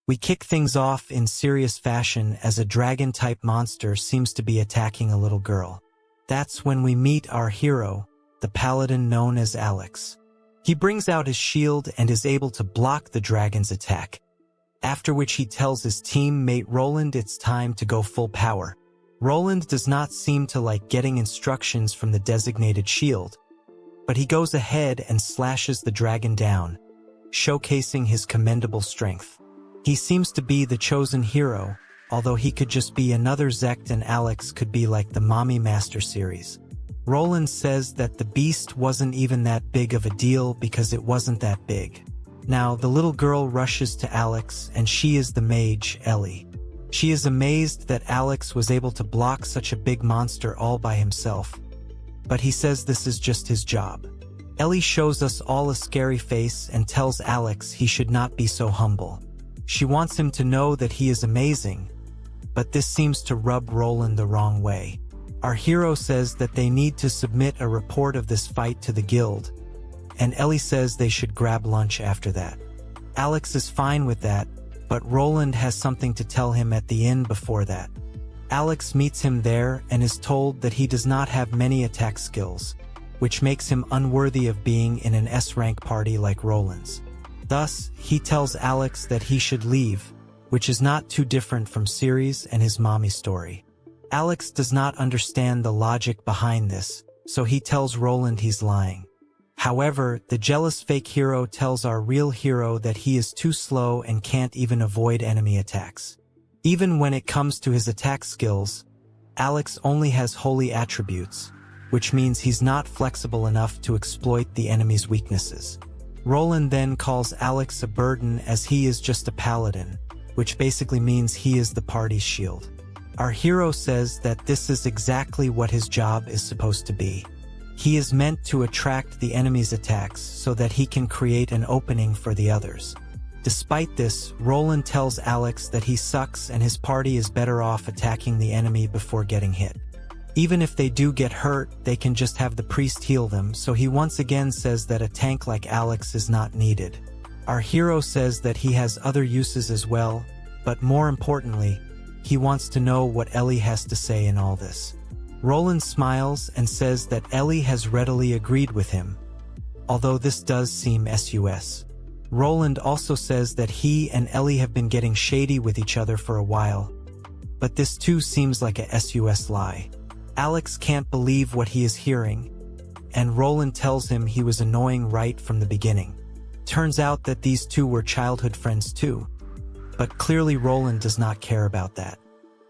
We kick things off in serious fashion as a dragon-type monster seems to be attacking a little girl. That's when we meet our hero, the paladin known as Alex. He brings out his shield and is able to block the dragon's attack, after which he tells his teammate Roland it's time to go full power. Roland does not seem to like getting instructions from the designated shield, but he goes ahead and slashes the dragon down, showcasing his commendable strength. He seems to be the chosen hero, although he could just be another Zekt and Alex could be like the Mommy Master series. Roland says that the beast wasn't even that big of a deal because it wasn't that big. Now, the little girl rushes to Alex and she is the mage, Ellie. She is amazed that Alex was able to block such a big monster all by himself, but he says this is just his job. Ellie shows us all a scary face and tells Alex he should not be so humble. She wants him to know that he is amazing, but this seems to rub Roland the wrong way. Our hero says that they need to submit a report of this fight to the guild, and Ellie says they should grab lunch after that. Alex is fine with that, but Roland has something to tell him at the inn before that. Alex meets him there and is told that he does not have many attack skills, which makes him unworthy of being in an S-rank party like Roland's. Thus, he tells Alex that he should leave, which is not too different from Ceres and his mommy story. Alex does not understand the logic behind this, so he tells Roland he's lying. However, the jealous fake hero tells our real hero that he is too slow and can't even avoid enemy attacks. Even when it comes to his attack skills, Alex only has holy attributes, which means he's not flexible enough to exploit the enemy's weaknesses. Roland then calls Alex a burden as he is just a paladin, which basically means he is the party's shield. Our hero says that this is exactly what his job is supposed to be. He is meant to attract the enemy's attacks so that he can create an opening for the others. Despite this, Roland tells Alex that he sucks and his party is better off attacking the enemy before getting hit. Even if they do get hurt, they can just have the priest heal them, so he once again says that a tank like Alex is not needed. Our hero says that he has other uses as well, but more importantly, he wants to know what Ellie has to say in all this. Roland smiles and says that Ellie has readily agreed with him, although this does seem sus. Roland also says that he and Ellie have been getting shady with each other for a while, but this too seems like a sus lie. Alex can't believe what he is hearing, and Roland tells him he was annoying right from the beginning. Turns out that these two were childhood friends too, but clearly Roland does not care about that.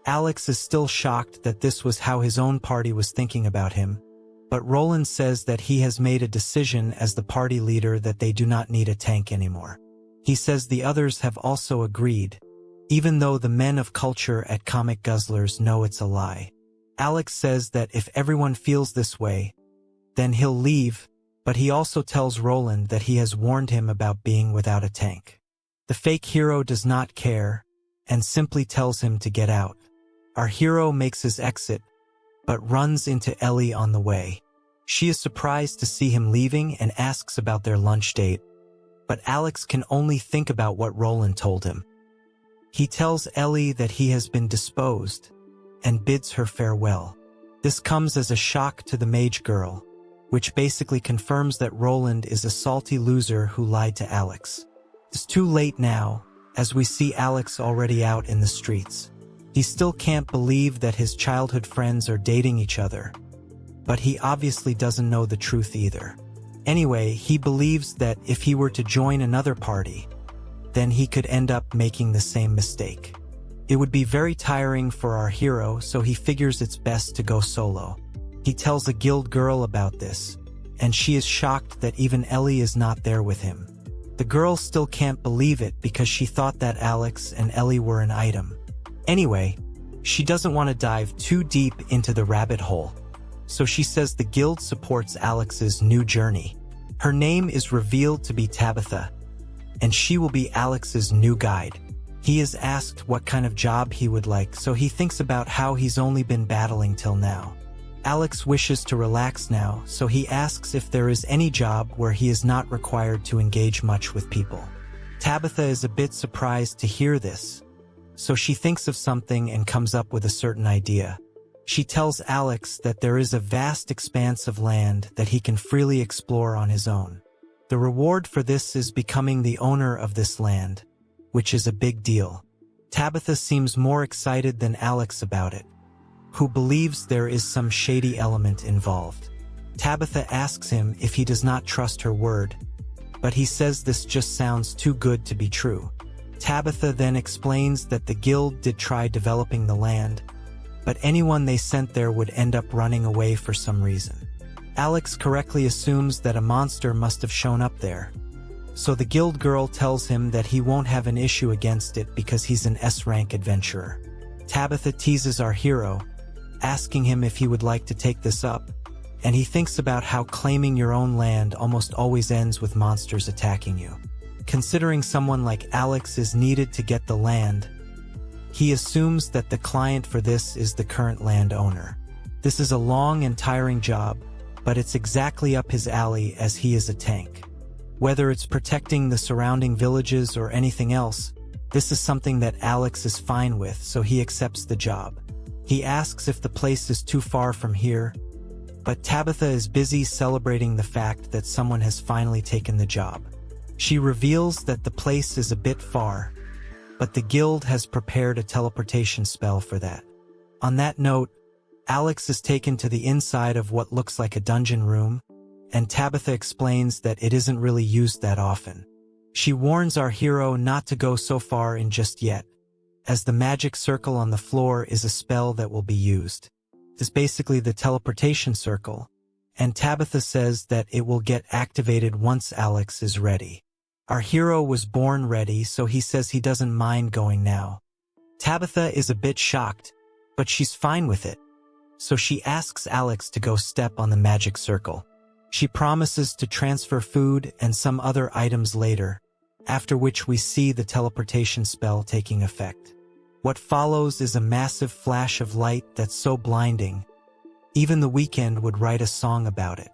Alex is still shocked that this was how his own party was thinking about him, but Roland says that he has made a decision as the party leader that they do not need a tank anymore. He says the others have also agreed, even though the men of culture at Comic Guzzlers know it's a lie. Alex says that if everyone feels this way, then he'll leave, but he also tells Roland that he has warned him about being without a tank. The fake hero does not care, and simply tells him to get out. Our hero makes his exit, but runs into Ellie on the way. She is surprised to see him leaving and asks about their lunch date, but Alex can only think about what Roland told him. He tells Ellie that he has been disposed, and bids her farewell. This comes as a shock to the mage girl, which basically confirms that Roland is a salty loser who lied to Alex. It's too late now, as we see Alex already out in the streets. He still can't believe that his childhood friends are dating each other, but he obviously doesn't know the truth either. Anyway, he believes that if he were to join another party, then he could end up making the same mistake. It would be very tiring for our hero, so he figures it's best to go solo. He tells a guild girl about this, and she is shocked that even Ellie is not there with him. The girl still can't believe it because she thought that Alex and Ellie were an item. Anyway, she doesn't want to dive too deep into the rabbit hole, so she says the guild supports Alex's new journey. Her name is revealed to be Tabitha, and she will be Alex's new guide. He is asked what kind of job he would like, so he thinks about how he's only been battling till now. Alex wishes to relax now, so he asks if there is any job where he is not required to engage much with people. Tabitha is a bit surprised to hear this, so she thinks of something and comes up with a certain idea. She tells Alex that there is a vast expanse of land that he can freely explore on his own. The reward for this is becoming the owner of this land, which is a big deal. Tabitha seems more excited than Alex about it, who believes there is some shady element involved. Tabitha asks him if he does not trust her word, but he says this just sounds too good to be true. Tabitha then explains that the guild did try developing the land, but anyone they sent there would end up running away for some reason. Alex correctly assumes that a monster must have shown up there, so the guild girl tells him that he won't have an issue against it because he's an S-rank adventurer. Tabitha teases our hero, asking him if he would like to take this up, and he thinks about how claiming your own land almost always ends with monsters attacking you. Considering someone like Alex is needed to get the land, he assumes that the client for this is the current landowner. This is a long and tiring job, but it's exactly up his alley as he is a tank. Whether it's protecting the surrounding villages or anything else, this is something that Alex is fine with, so he accepts the job. He asks if the place is too far from here, but Tabitha is busy celebrating the fact that someone has finally taken the job. She reveals that the place is a bit far, but the guild has prepared a teleportation spell for that. On that note, Alex is taken to the inside of what looks like a dungeon room, and Tabitha explains that it isn't really used that often. She warns our hero not to go so far in just yet, as the magic circle on the floor is a spell that will be used. It's basically the teleportation circle, and Tabitha says that it will get activated once Alex is ready. Our hero was born ready, so he says he doesn't mind going now. Tabitha is a bit shocked, but she's fine with it, so she asks Alex to go step on the magic circle. She promises to transfer food and some other items later, after which we see the teleportation spell taking effect. What follows is a massive flash of light that's so blinding, even The Weeknd would write a song about it.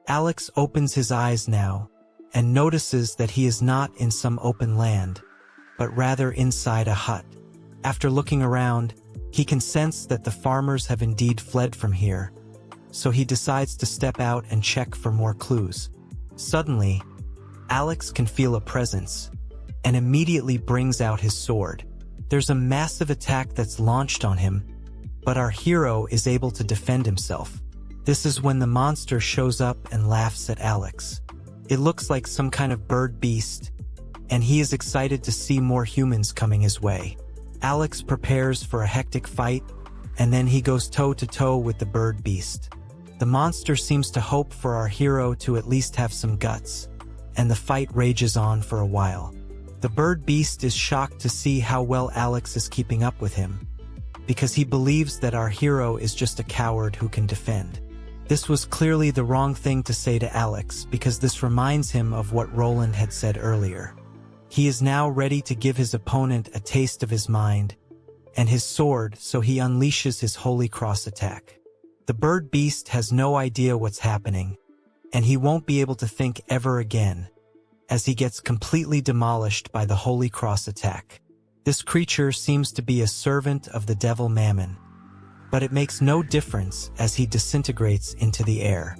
Alex opens his eyes now, and notices that he is not in some open land, but rather inside a hut. After looking around, he can sense that the farmers have indeed fled from here, so he decides to step out and check for more clues. Suddenly, Alex can feel a presence, and immediately brings out his sword. There's a massive attack that's launched on him, but our hero is able to defend himself. This is when the monster shows up and laughs at Alex. It looks like some kind of bird beast, and he is excited to see more humans coming his way. Alex prepares for a hectic fight, and then he goes toe-to-toe with the bird beast. The monster seems to hope for our hero to at least have some guts, and the fight rages on for a while. The bird beast is shocked to see how well Alex is keeping up with him, because he believes that our hero is just a coward who can defend. This was clearly the wrong thing to say to Alex, because this reminds him of what Roland had said earlier. He is now ready to give his opponent a taste of his mind and his sword, so he unleashes his Holy Cross attack. The bird beast has no idea what's happening, and he won't be able to think ever again, as he gets completely demolished by the Holy Cross attack. This creature seems to be a servant of the devil Mammon, but it makes no difference as he disintegrates into the air.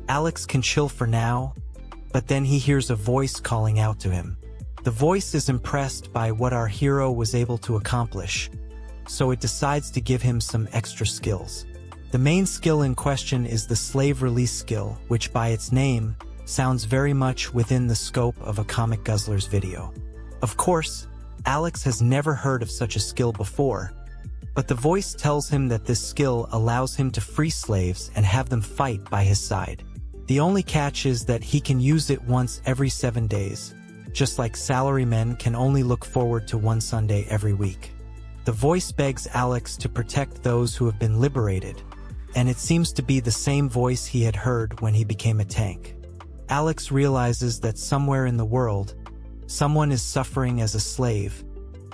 Alex can chill for now, but then he hears a voice calling out to him. The voice is impressed by what our hero was able to accomplish, so it decides to give him some extra skills. The main skill in question is the slave release skill, which by its name sounds very much within the scope of a Comic Guzzlers video. Of course, Alex has never heard of such a skill before, but the voice tells him that this skill allows him to free slaves and have them fight by his side. The only catch is that he can use it once every 7 days, just like salarymen can only look forward to one Sunday every week. The voice begs Alex to protect those who have been liberated, and it seems to be the same voice he had heard when he became a tank. Alex realizes that somewhere in the world, someone is suffering as a slave,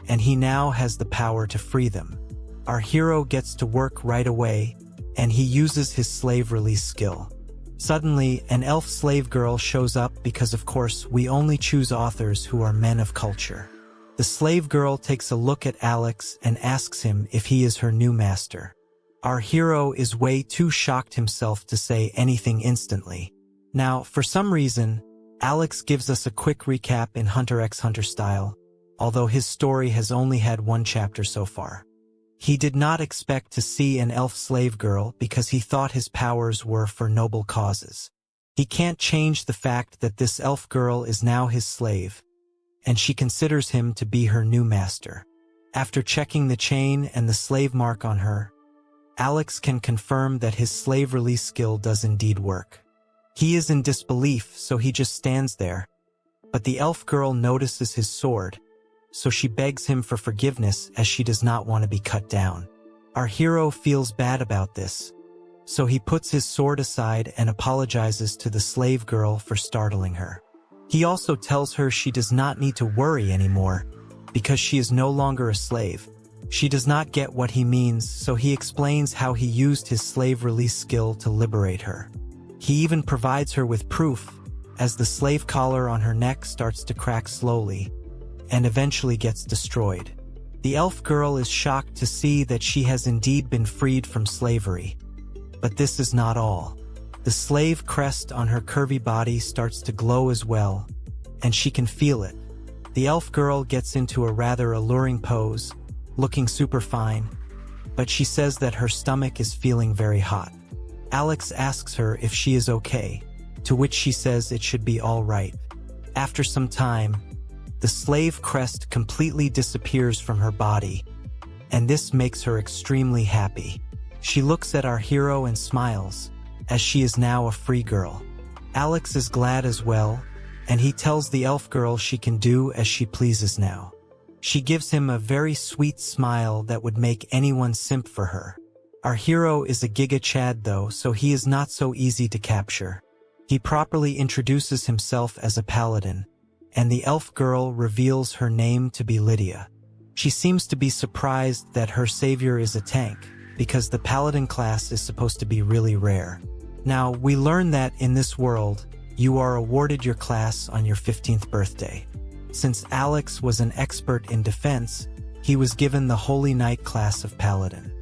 and he now has the power to free them. Our hero gets to work right away, and he uses his slave release skill. Suddenly, an elf slave girl shows up because of course we only choose authors who are men of culture. The slave girl takes a look at Alex and asks him if he is her new master. Our hero is way too shocked himself to say anything instantly. Now, for some reason, Alex gives us a quick recap in Hunter x Hunter style, although his story has only had one chapter so far. He did not expect to see an elf slave girl because he thought his powers were for noble causes. He can't change the fact that this elf girl is now his slave, and she considers him to be her new master. After checking the chain and the slave mark on her, Alex can confirm that his slave release skill does indeed work. He is in disbelief, so he just stands there, but the elf girl notices his sword, so she begs him for forgiveness as she does not want to be cut down. Our hero feels bad about this, so he puts his sword aside and apologizes to the slave girl for startling her. He also tells her she does not need to worry anymore because she is no longer a slave. She does not get what he means, so he explains how he used his slave release skill to liberate her. He even provides her with proof as the slave collar on her neck starts to crack slowly and eventually gets destroyed. The elf girl is shocked to see that she has indeed been freed from slavery. But this is not all. The slave crest on her curvy body starts to glow as well, and she can feel it. The elf girl gets into a rather alluring pose, looking super fine, but she says that her stomach is feeling very hot. Alex asks her if she is okay, to which she says it should be all right. After some time, the slave crest completely disappears from her body, and this makes her extremely happy. She looks at our hero and smiles, as she is now a free girl. Alex is glad as well, and he tells the elf girl she can do as she pleases now. She gives him a very sweet smile that would make anyone simp for her. Our hero is a Giga Chad though, so he is not so easy to capture. He properly introduces himself as a paladin, and the elf girl reveals her name to be Lydia. She seems to be surprised that her savior is a tank, because the paladin class is supposed to be really rare. Now, we learn that in this world, you are awarded your class on your 15th birthday. Since Alex was an expert in defense, he was given the Holy Knight class of paladin.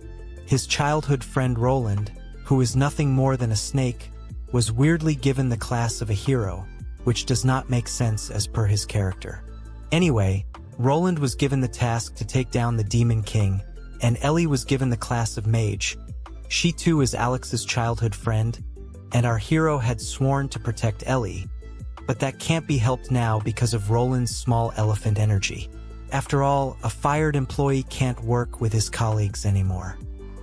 His childhood friend Roland, who is nothing more than a snake, was weirdly given the class of a hero, which does not make sense as per his character. Anyway, Roland was given the task to take down the Demon King, and Ellie was given the class of mage. She too is Alex's childhood friend, and our hero had sworn to protect Ellie, but that can't be helped now because of Roland's small elephant energy. After all, a fired employee can't work with his colleagues anymore.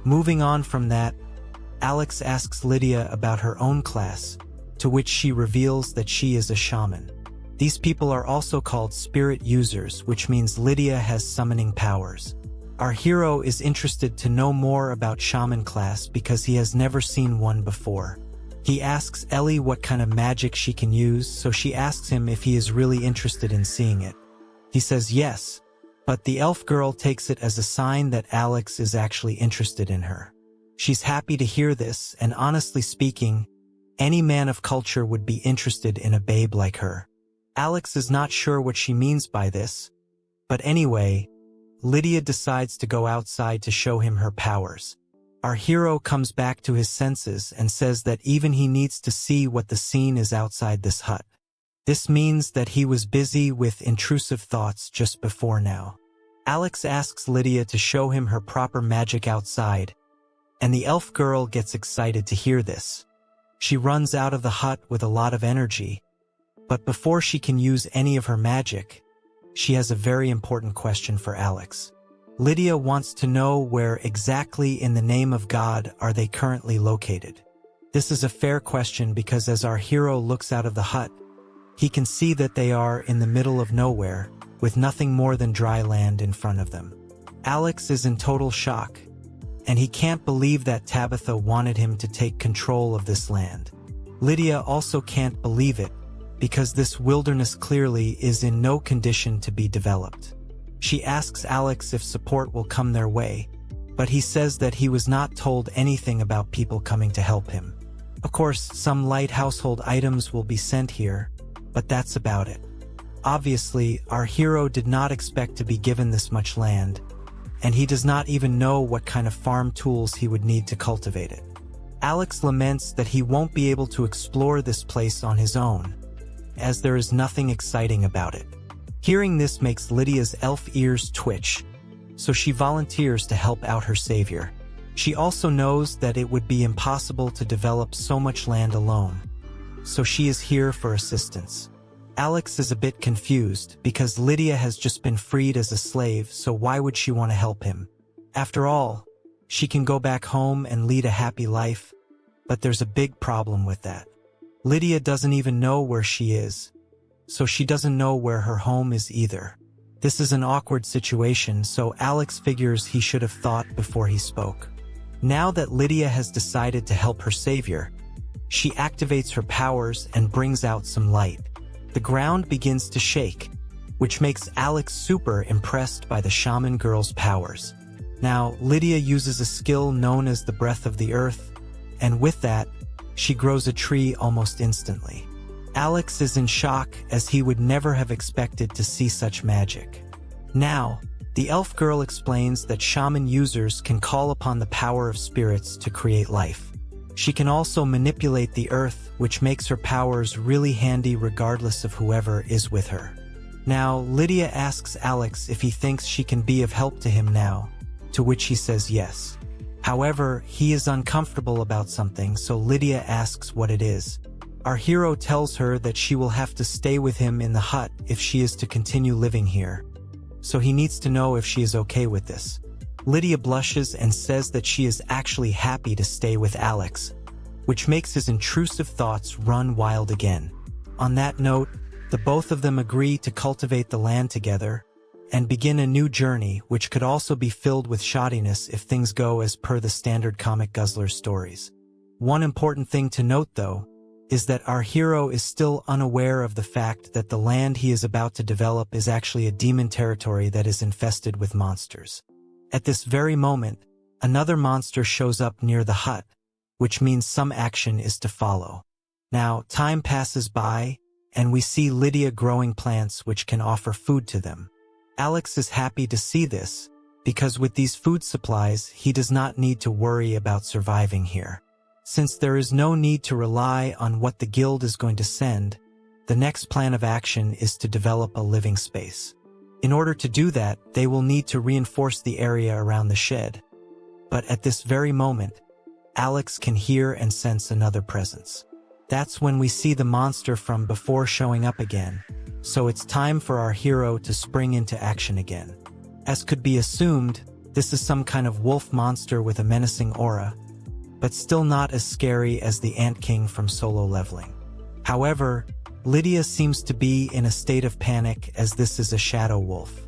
Moving on from that, Alex asks Lydia about her own class, to which she reveals that she is a shaman. These people are also called spirit users, which means Lydia has summoning powers. Our hero is interested to know more about shaman class because he has never seen one before. He asks Ellie what kind of magic she can use, so she asks him if he is really interested in seeing it. He says yes, but the elf girl takes it as a sign that Alex is actually interested in her. She's happy to hear this, and honestly speaking, any man of culture would be interested in a babe like her. Alex is not sure what she means by this, but anyway, Lydia decides to go outside to show him her powers. Our hero comes back to his senses and says that even he needs to see what the scene is outside this hut. This means that he was busy with intrusive thoughts just before now. Alex asks Lydia to show him her proper magic outside, and the elf girl gets excited to hear this. She runs out of the hut with a lot of energy, but before she can use any of her magic, she has a very important question for Alex. Lydia wants to know where exactly in the name of God are they currently located. This is a fair question because as our hero looks out of the hut, he can see that they are in the middle of nowhere, with nothing more than dry land in front of them. Alex is in total shock, and he can't believe that Tabitha wanted him to take control of this land. Lydia also can't believe it, because this wilderness clearly is in no condition to be developed. She asks Alex if support will come their way, but he says that he was not told anything about people coming to help him. Of course, some light household items will be sent here, but that's about it. Obviously, our hero did not expect to be given this much land, and he does not even know what kind of farm tools he would need to cultivate it. Alex laments that he won't be able to explore this place on his own, as there is nothing exciting about it. Hearing this makes Lydia's elf ears twitch, so she volunteers to help out her savior. She also knows that it would be impossible to develop so much land alone, so she is here for assistance. Alex is a bit confused because Lydia has just been freed as a slave, so why would she want to help him? After all, she can go back home and lead a happy life, but there's a big problem with that. Lydia doesn't even know where she is, so she doesn't know where her home is either. This is an awkward situation, so Alex figures he should have thought before he spoke. Now that Lydia has decided to help her savior, she activates her powers and brings out some light. The ground begins to shake, which makes Alex super impressed by the shaman girl's powers. Now, Lydia uses a skill known as the breath of the earth, and with that, she grows a tree almost instantly. Alex is in shock as he would never have expected to see such magic. Now, the elf girl explains that shaman users can call upon the power of spirits to create life. She can also manipulate the earth, which makes her powers really handy regardless of whoever is with her. Now, Lydia asks Alex if he thinks she can be of help to him now, to which he says yes. However, he is uncomfortable about something, so Lydia asks what it is. Our hero tells her that she will have to stay with him in the hut if she is to continue living here, so he needs to know if she is okay with this. Lydia blushes and says that she is actually happy to stay with Alex, which makes his intrusive thoughts run wild again. On that note, the both of them agree to cultivate the land together and begin a new journey, which could also be filled with shoddiness if things go as per the standard comic guzzler stories. One important thing to note, though, is that our hero is still unaware of the fact that the land he is about to develop is actually a demon territory that is infested with monsters. At this very moment, another monster shows up near the hut, which means some action is to follow. Now, time passes by, and we see Lydia growing plants which can offer food to them. Alex is happy to see this, because with these food supplies, he does not need to worry about surviving here. Since there is no need to rely on what the guild is going to send, the next plan of action is to develop a living space. In order to do that, they will need to reinforce the area around the shed. But at this very moment, Alex can hear and sense another presence. That's when we see the monster from before showing up again, so it's time for our hero to spring into action again. As could be assumed, this is some kind of wolf monster with a menacing aura, but still not as scary as the Ant King from Solo Leveling. However, Lydia seems to be in a state of panic as this is a shadow wolf.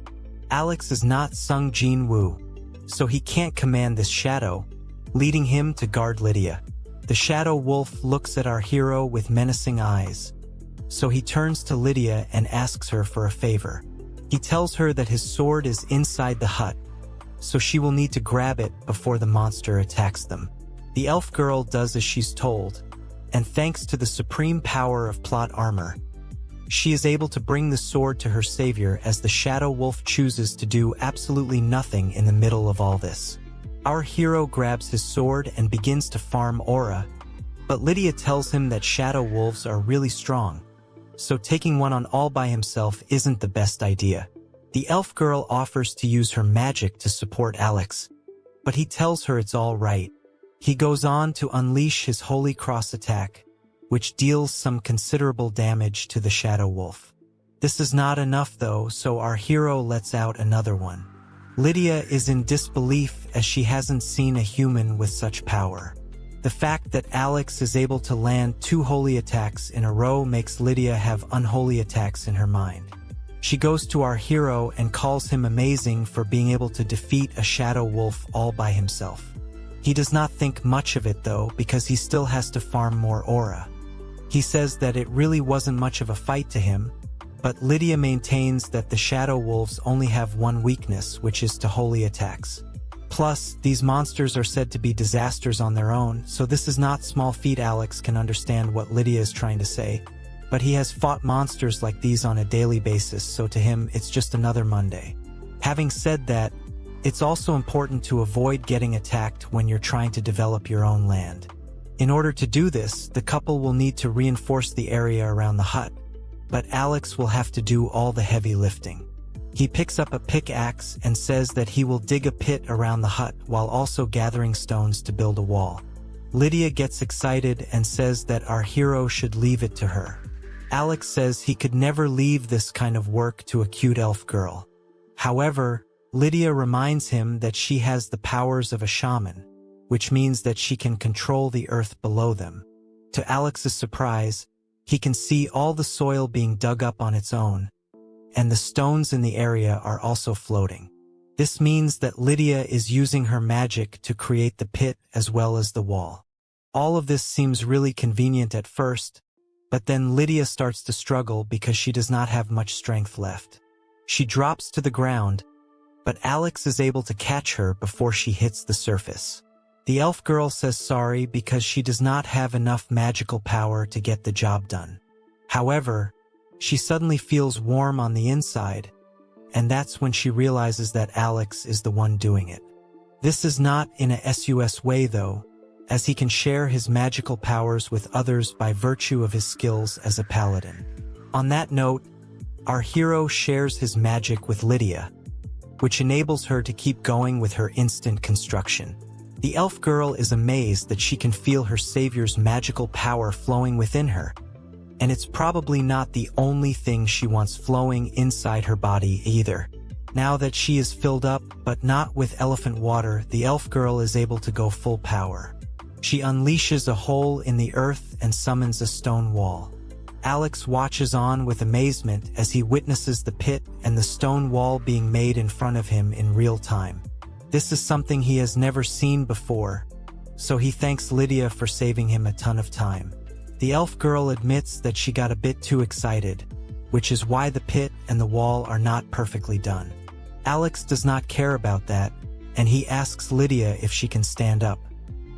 Alex is not Sung Jin Woo, so he can't command this shadow, leading him to guard Lydia. The shadow wolf looks at our hero with menacing eyes, so he turns to Lydia and asks her for a favor. He tells her that his sword is inside the hut, so she will need to grab it before the monster attacks them. The elf girl does as she's told, and thanks to the supreme power of plot armor, she is able to bring the sword to her savior as the shadow wolf chooses to do absolutely nothing in the middle of all this. Our hero grabs his sword and begins to farm aura, but Lydia tells him that shadow wolves are really strong, so taking one on all by himself isn't the best idea. The elf girl offers to use her magic to support Alex, but he tells her it's all right. He goes on to unleash his Holy Cross attack, which deals some considerable damage to the shadow wolf. This is not enough though, so our hero lets out another one. Lydia is in disbelief as she hasn't seen a human with such power. The fact that Alex is able to land 2 holy attacks in a row makes Lydia have unholy attacks in her mind. She goes to our hero and calls him amazing for being able to defeat a shadow wolf all by himself. He does not think much of it though, because he still has to farm more aura. He says that it really wasn't much of a fight to him, but Lydia maintains that the shadow wolves only have one weakness, which is to holy attacks. Plus, these monsters are said to be disasters on their own, so this is not small feat. Alex can understand what Lydia is trying to say, but he has fought monsters like these on a daily basis, so to him it's just another Monday. Having said that, it's also important to avoid getting attacked when you're trying to develop your own land. In order to do this, the couple will need to reinforce the area around the hut, but Alex will have to do all the heavy lifting. He picks up a pickaxe and says that he will dig a pit around the hut while also gathering stones to build a wall. Lydia gets excited and says that our hero should leave it to her. Alex says he could never leave this kind of work to a cute elf girl. However, Lydia reminds him that she has the powers of a shaman, which means that she can control the earth below them. To Alex's surprise, he can see all the soil being dug up on its own, and the stones in the area are also floating. This means that Lydia is using her magic to create the pit as well as the wall. All of this seems really convenient at first, but then Lydia starts to struggle because she does not have much strength left. She drops to the ground, but Alex is able to catch her before she hits the surface. The elf girl says sorry because she does not have enough magical power to get the job done. However, she suddenly feels warm on the inside, and that's when she realizes that Alex is the one doing it. This is not in a sus way though, as he can share his magical powers with others by virtue of his skills as a paladin. On that note, our hero shares his magic with Lydia, which enables her to keep going with her instant construction. The elf girl is amazed that she can feel her savior's magical power flowing within her, and it's probably not the only thing she wants flowing inside her body either. Now that she is filled up, but not with elephant water, the elf girl is able to go full power. She unleashes a hole in the earth and summons a stone wall. Alex watches on with amazement as he witnesses the pit and the stone wall being made in front of him in real time. This is something he has never seen before, so he thanks Lydia for saving him a ton of time. The elf girl admits that she got a bit too excited, which is why the pit and the wall are not perfectly done. Alex does not care about that, and he asks Lydia if she can stand up.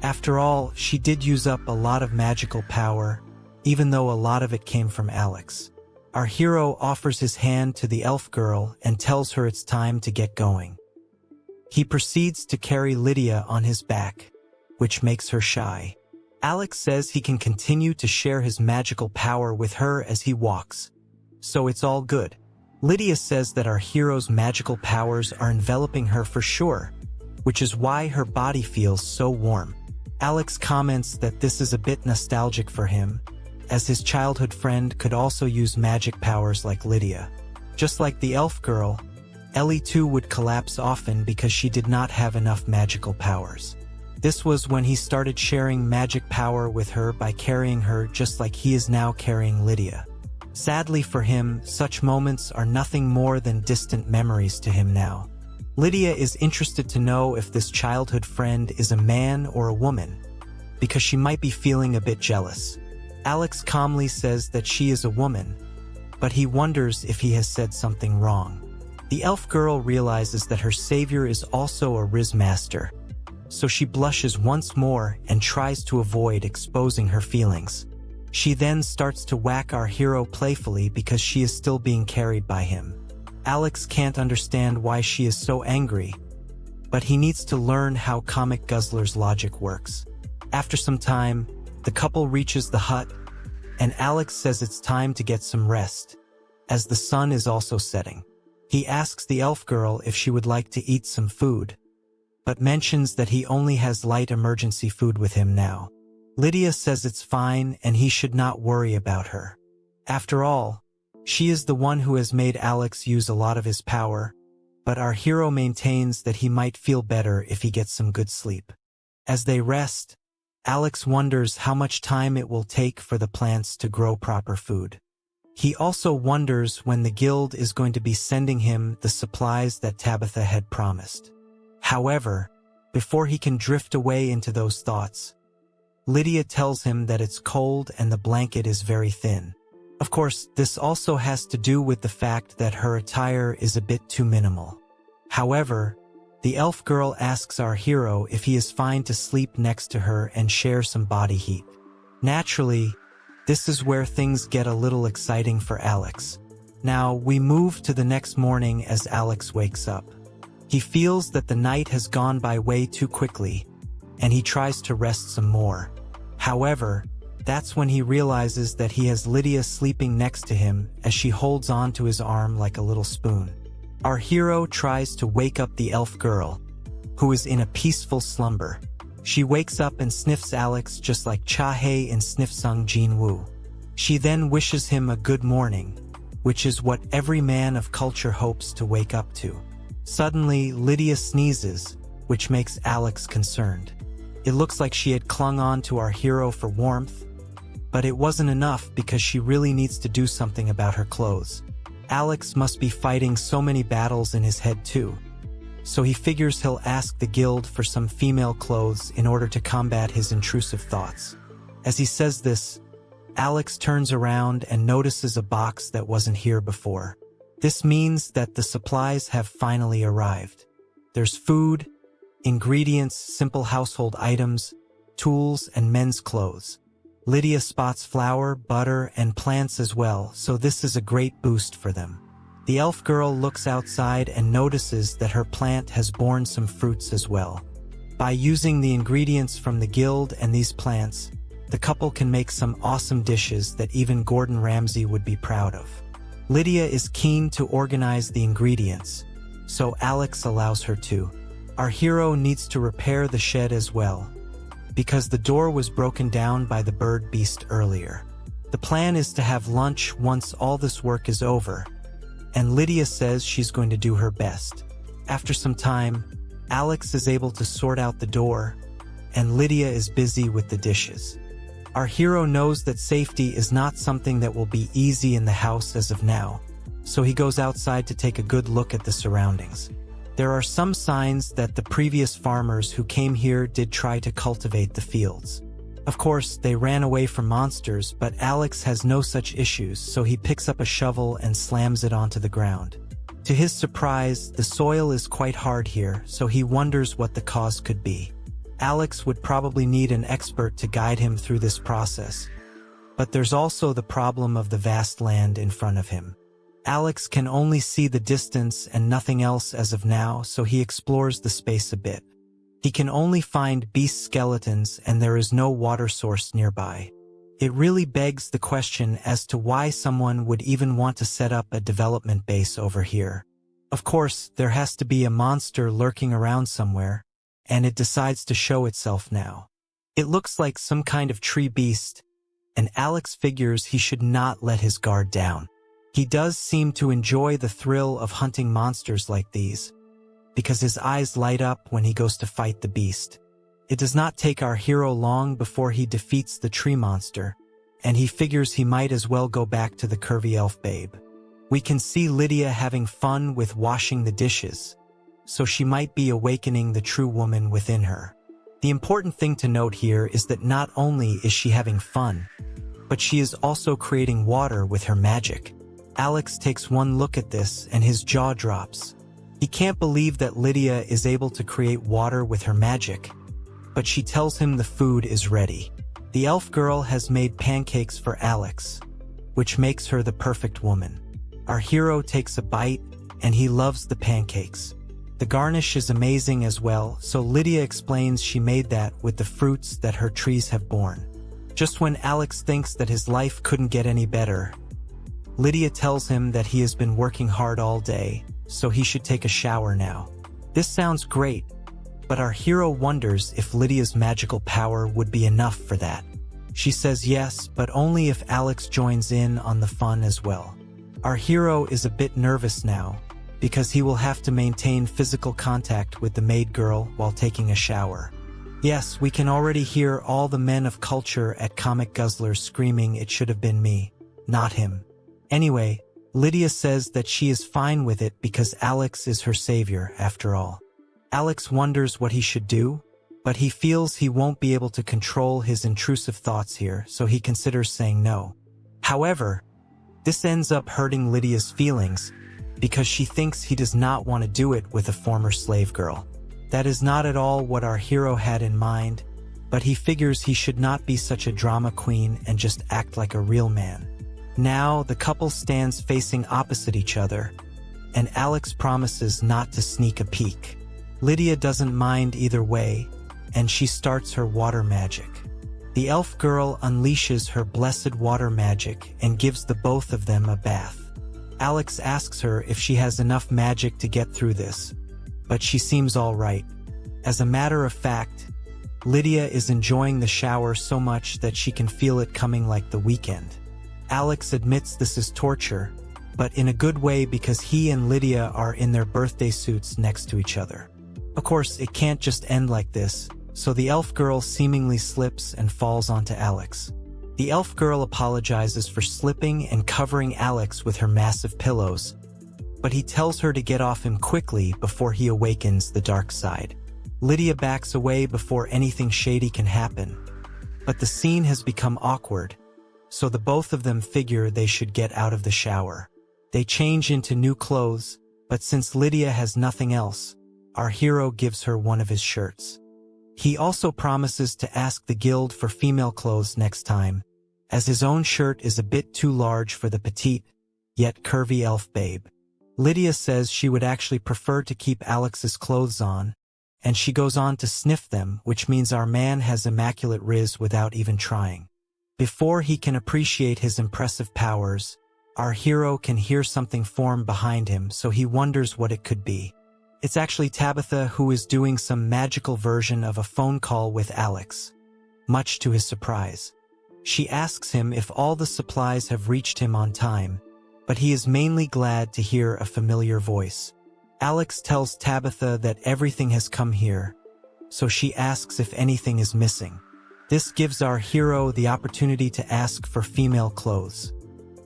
After all, she did use up a lot of magical power, even though a lot of it came from Alex. Our hero offers his hand to the elf girl and tells her it's time to get going. He proceeds to carry Lydia on his back, which makes her shy. Alex says he can continue to share his magical power with her as he walks, so it's all good. Lydia says that our hero's magical powers are enveloping her for sure, which is why her body feels so warm. Alex comments that this is a bit nostalgic for him, as his childhood friend could also use magic powers like Lydia. Just like the elf girl, Ellie too would collapse often because she did not have enough magical powers. This was when he started sharing magic power with her by carrying her just like he is now carrying Lydia. Sadly for him, such moments are nothing more than distant memories to him now. Lydia is interested to know if this childhood friend is a man or a woman, because she might be feeling a bit jealous. Alex calmly says that she is a woman, but he wonders if he has said something wrong. The elf girl realizes that her savior is also a Riz master, so she blushes once more and tries to avoid exposing her feelings. She then starts to whack our hero playfully because she is still being carried by him. Alex can't understand why she is so angry, but he needs to learn how Comic Guzzler's logic works. After some time, the couple reaches the hut, and Alex says it's time to get some rest, as the sun is also setting. He asks the elf girl if she would like to eat some food, but mentions that he only has light emergency food with him now. Lydia says it's fine and he should not worry about her. After all, she is the one who has made Alex use a lot of his power, but our hero maintains that he might feel better if he gets some good sleep. As they rest, Alex wonders how much time it will take for the plants to grow proper food. He also wonders when the guild is going to be sending him the supplies that Tabitha had promised. However, before he can drift away into those thoughts, Lydia tells him that it's cold and the blanket is very thin. Of course, this also has to do with the fact that her attire is a bit too minimal. However, The elf girl asks our hero if he is fine to sleep next to her and share some body heat. Naturally, this is where things get a little exciting for Alex. Now, we move to the next morning as Alex wakes up. He feels that the night has gone by way too quickly, and he tries to rest some more. However, that's when he realizes that he has Lydia sleeping next to him as she holds on to his arm like a little spoon. Our hero tries to wake up the elf girl, who is in a peaceful slumber. She wakes up and sniffs Alex just like Cha-hae in Sniff Sung Jin-woo. She then wishes him a good morning, which is what every man of culture hopes to wake up to. Suddenly, Lydia sneezes, which makes Alex concerned. It looks like she had clung on to our hero for warmth, but it wasn't enough because she really needs to do something about her clothes. Alex must be fighting so many battles in his head too, so he figures he'll ask the guild for some female clothes in order to combat his intrusive thoughts. As he says this, Alex turns around and notices a box that wasn't here before. This means that the supplies have finally arrived. There's food, ingredients, simple household items, tools, and men's clothes. Lydia spots flour, butter, and plants as well, so this is a great boost for them. The elf girl looks outside and notices that her plant has borne some fruits as well. By using the ingredients from the guild and these plants, the couple can make some awesome dishes that even Gordon Ramsay would be proud of. Lydia is keen to organize the ingredients, so Alex allows her to. Our hero needs to repair the shed as well, because the door was broken down by the bird beast earlier. The plan is to have lunch once all this work is over, and Lydia says she's going to do her best. After some time, Alex is able to sort out the door, and Lydia is busy with the dishes. Our hero knows that safety is not something that will be easy in the house as of now, so he goes outside to take a good look at the surroundings. There are some signs that the previous farmers who came here did try to cultivate the fields. Of course, they ran away from monsters, but Alex has no such issues, so he picks up a shovel and slams it onto the ground. To his surprise, the soil is quite hard here, so he wonders what the cause could be. Alex would probably need an expert to guide him through this process, but there's also the problem of the vast land in front of him. Alex can only see the distance and nothing else as of now, so he explores the space a bit. He can only find beast skeletons and there is no water source nearby. It really begs the question as to why someone would even want to set up a development base over here. Of course, there has to be a monster lurking around somewhere, and it decides to show itself now. It looks like some kind of tree beast, and Alex figures he should not let his guard down. He does seem to enjoy the thrill of hunting monsters like these, because his eyes light up when he goes to fight the beast. It does not take our hero long before he defeats the tree monster, and he figures he might as well go back to the curvy elf babe. We can see Lydia having fun with washing the dishes, so she might be awakening the true woman within her. The important thing to note here is that not only is she having fun, but she is also creating water with her magic. Alex takes one look at this and his jaw drops. He can't believe that Lydia is able to create water with her magic, but she tells him the food is ready. The elf girl has made pancakes for Alex, which makes her the perfect woman. Our hero takes a bite, and he loves the pancakes. The garnish is amazing as well, so Lydia explains she made that with the fruits that her trees have borne. Just when Alex thinks that his life couldn't get any better, Lydia tells him that he has been working hard all day, so he should take a shower now. This sounds great, but our hero wonders if Lydia's magical power would be enough for that. She says yes, but only if Alex joins in on the fun as well. Our hero is a bit nervous now, because he will have to maintain physical contact with the maid girl while taking a shower. Yes, we can already hear all the men of culture at Comic Guzzlers screaming it should have been me, not him. Anyway, Lydia says that she is fine with it because Alex is her savior after all. Alex wonders what he should do, but he feels he won't be able to control his intrusive thoughts here, so he considers saying no. However, this ends up hurting Lydia's feelings, because she thinks he does not want to do it with a former slave girl. That is not at all what our hero had in mind, but he figures he should not be such a drama queen and just act like a real man. Now, the couple stands facing opposite each other, and Alex promises not to sneak a peek. Lydia doesn't mind either way, and she starts her water magic. The elf girl unleashes her blessed water magic and gives the both of them a bath. Alex asks her if she has enough magic to get through this, but she seems all right. As a matter of fact, Lydia is enjoying the shower so much that she can feel it coming like the weekend. Alex admits this is torture, but in a good way because he and Lydia are in their birthday suits next to each other. Of course, it can't just end like this, so the elf girl seemingly slips and falls onto Alex. The elf girl apologizes for slipping and covering Alex with her massive pillows, but he tells her to get off him quickly before he awakens the dark side. Lydia backs away before anything shady can happen, but the scene has become awkward, so the both of them figure they should get out of the shower. They change into new clothes, but since Lydia has nothing else, our hero gives her one of his shirts. He also promises to ask the guild for female clothes next time, as his own shirt is a bit too large for the petite, yet curvy elf babe. Lydia says she would actually prefer to keep Alex's clothes on, and she goes on to sniff them, which means our man has immaculate riz without even trying. Before he can appreciate his impressive powers, our hero can hear something form behind him, so he wonders what it could be. It's actually Tabitha, who is doing some magical version of a phone call with Alex, much to his surprise. She asks him if all the supplies have reached him on time, but he is mainly glad to hear a familiar voice. Alex tells Tabitha that everything has come here, so she asks if anything is missing. This gives our hero the opportunity to ask for female clothes,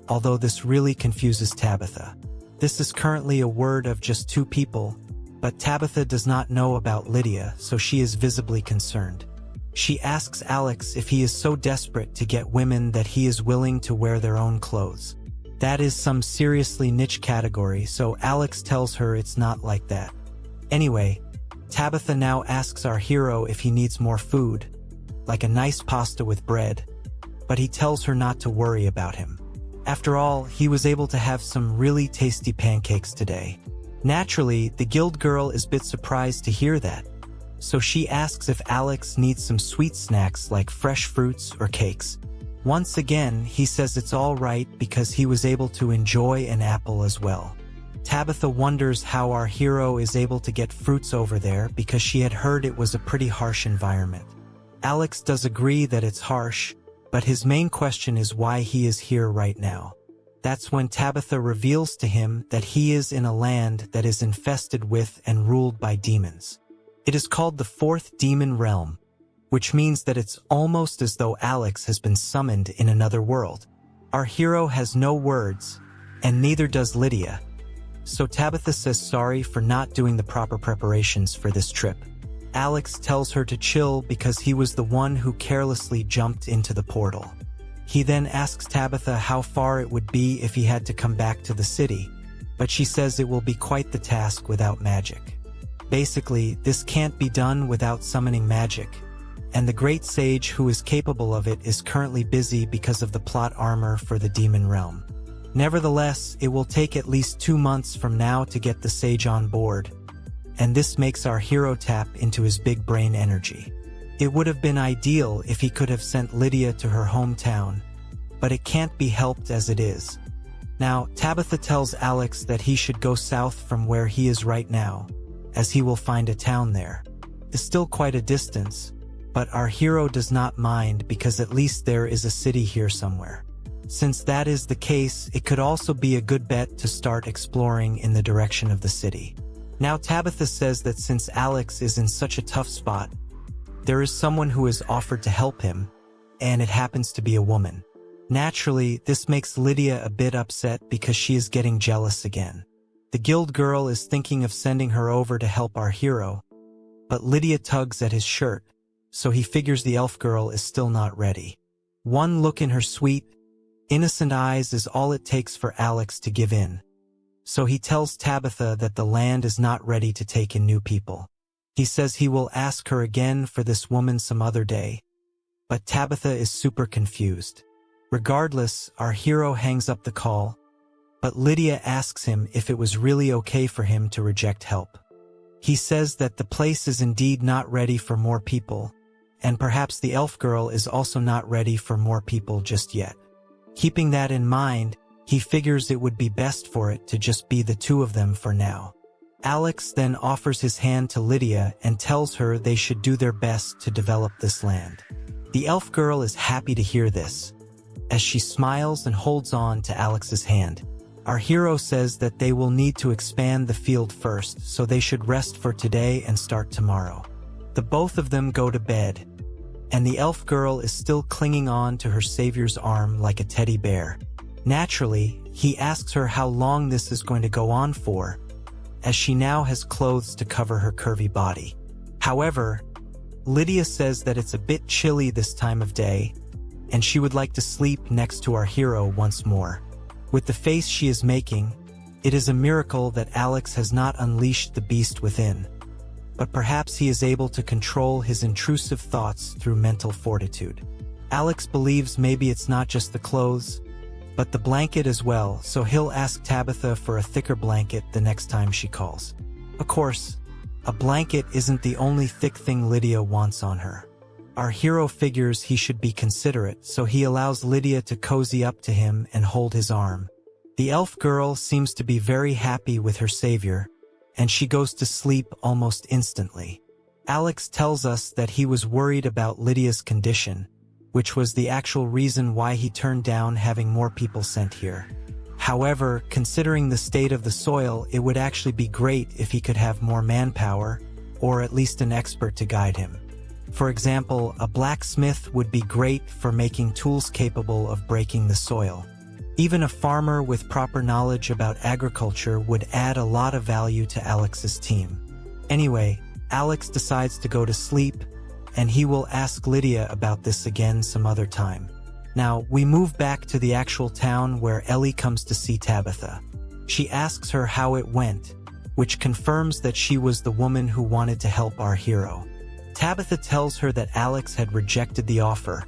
although this really confuses Tabitha. This is currently a word of just 2 people, but Tabitha does not know about Lydia, so she is visibly concerned. She asks Alex if he is so desperate to get women that he is willing to wear their own clothes. That is some seriously niche category, so Alex tells her it's not like that. Anyway, Tabitha now asks our hero if he needs more food, like a nice pasta with bread, but he tells her not to worry about him. After all, he was able to have some really tasty pancakes today. Naturally, the guild girl is a bit surprised to hear that, so she asks if Alex needs some sweet snacks like fresh fruits or cakes. Once again, he says it's all right because he was able to enjoy an apple as well. Tabitha wonders how our hero is able to get fruits over there because she had heard it was a pretty harsh environment. Alex does agree that it's harsh, but his main question is why he is here right now. That's when Tabitha reveals to him that he is in a land that is infested with and ruled by demons. It is called the 4th Demon Realm, which means that it's almost as though Alex has been summoned in another world. Our hero has no words, and neither does Lydia, so Tabitha says sorry for not doing the proper preparations for this trip. Alex tells her to chill because he was the one who carelessly jumped into the portal. He then asks Tabitha how far it would be if he had to come back to the city, but she says it will be quite the task without magic. Basically, this can't be done without summoning magic, and the great sage who is capable of it is currently busy because of the plot armor for the demon realm. Nevertheless, it will take at least 2 months from now to get the sage on board, and this makes our hero tap into his big brain energy. It would have been ideal if he could have sent Lydia to her hometown, but it can't be helped as it is. Now, Tabitha tells Alex that he should go south from where he is right now, as he will find a town there. It's still quite a distance, but our hero does not mind because at least there is a city here somewhere. Since that is the case, it could also be a good bet to start exploring in the direction of the city. Now Tabitha says that since Alex is in such a tough spot, there is someone who has offered to help him, and it happens to be a woman. Naturally, this makes Lydia a bit upset because she is getting jealous again. The guild girl is thinking of sending her over to help our hero, but Lydia tugs at his shirt, so he figures the elf girl is still not ready. One look in her sweet, innocent eyes is all it takes for Alex to give in. so he tells Tabitha that the land is not ready to take in new people. He says he will ask her again for this woman some other day, but Tabitha is super confused. Regardless, our hero hangs up the call, but Lydia asks him if it was really okay for him to reject help. He says that the place is indeed not ready for more people, and perhaps the elf girl is also not ready for more people just yet. Keeping that in mind, he figures it would be best for it to just be the two of them for now. Alex then offers his hand to Lydia and tells her they should do their best to develop this land. The elf girl is happy to hear this, as she smiles and holds on to Alex's hand. Our hero says that they will need to expand the field first, so they should rest for today and start tomorrow. The both of them go to bed, and the elf girl is still clinging on to her savior's arm like a teddy bear. Naturally, he asks her how long this is going to go on for, as she now has clothes to cover her curvy body. However, Lydia says that it's a bit chilly this time of day, and she would like to sleep next to our hero once more. With the face she is making, it is a miracle that Alex has not unleashed the beast within, but perhaps he is able to control his intrusive thoughts through mental fortitude. Alex believes maybe it's not just the clothes, but the blanket as well, so he'll ask Tabitha for a thicker blanket the next time she calls. Of course, a blanket isn't the only thick thing Lydia wants on her. Our hero figures he should be considerate, so he allows Lydia to cozy up to him and hold his arm. The elf girl seems to be very happy with her savior, and she goes to sleep almost instantly. Alex tells us that he was worried about Lydia's condition, which was the actual reason why he turned down having more people sent here. However, considering the state of the soil, it would actually be great if he could have more manpower, or at least an expert to guide him. For example, a blacksmith would be great for making tools capable of breaking the soil. Even a farmer with proper knowledge about agriculture would add a lot of value to Alex's team. Anyway, Alex decides to go to sleep, and he will ask Lydia about this again some other time. Now, we move back to the actual town where Ellie comes to see Tabitha. She asks her how it went, which confirms that she was the woman who wanted to help our hero. Tabitha tells her that Alex had rejected the offer,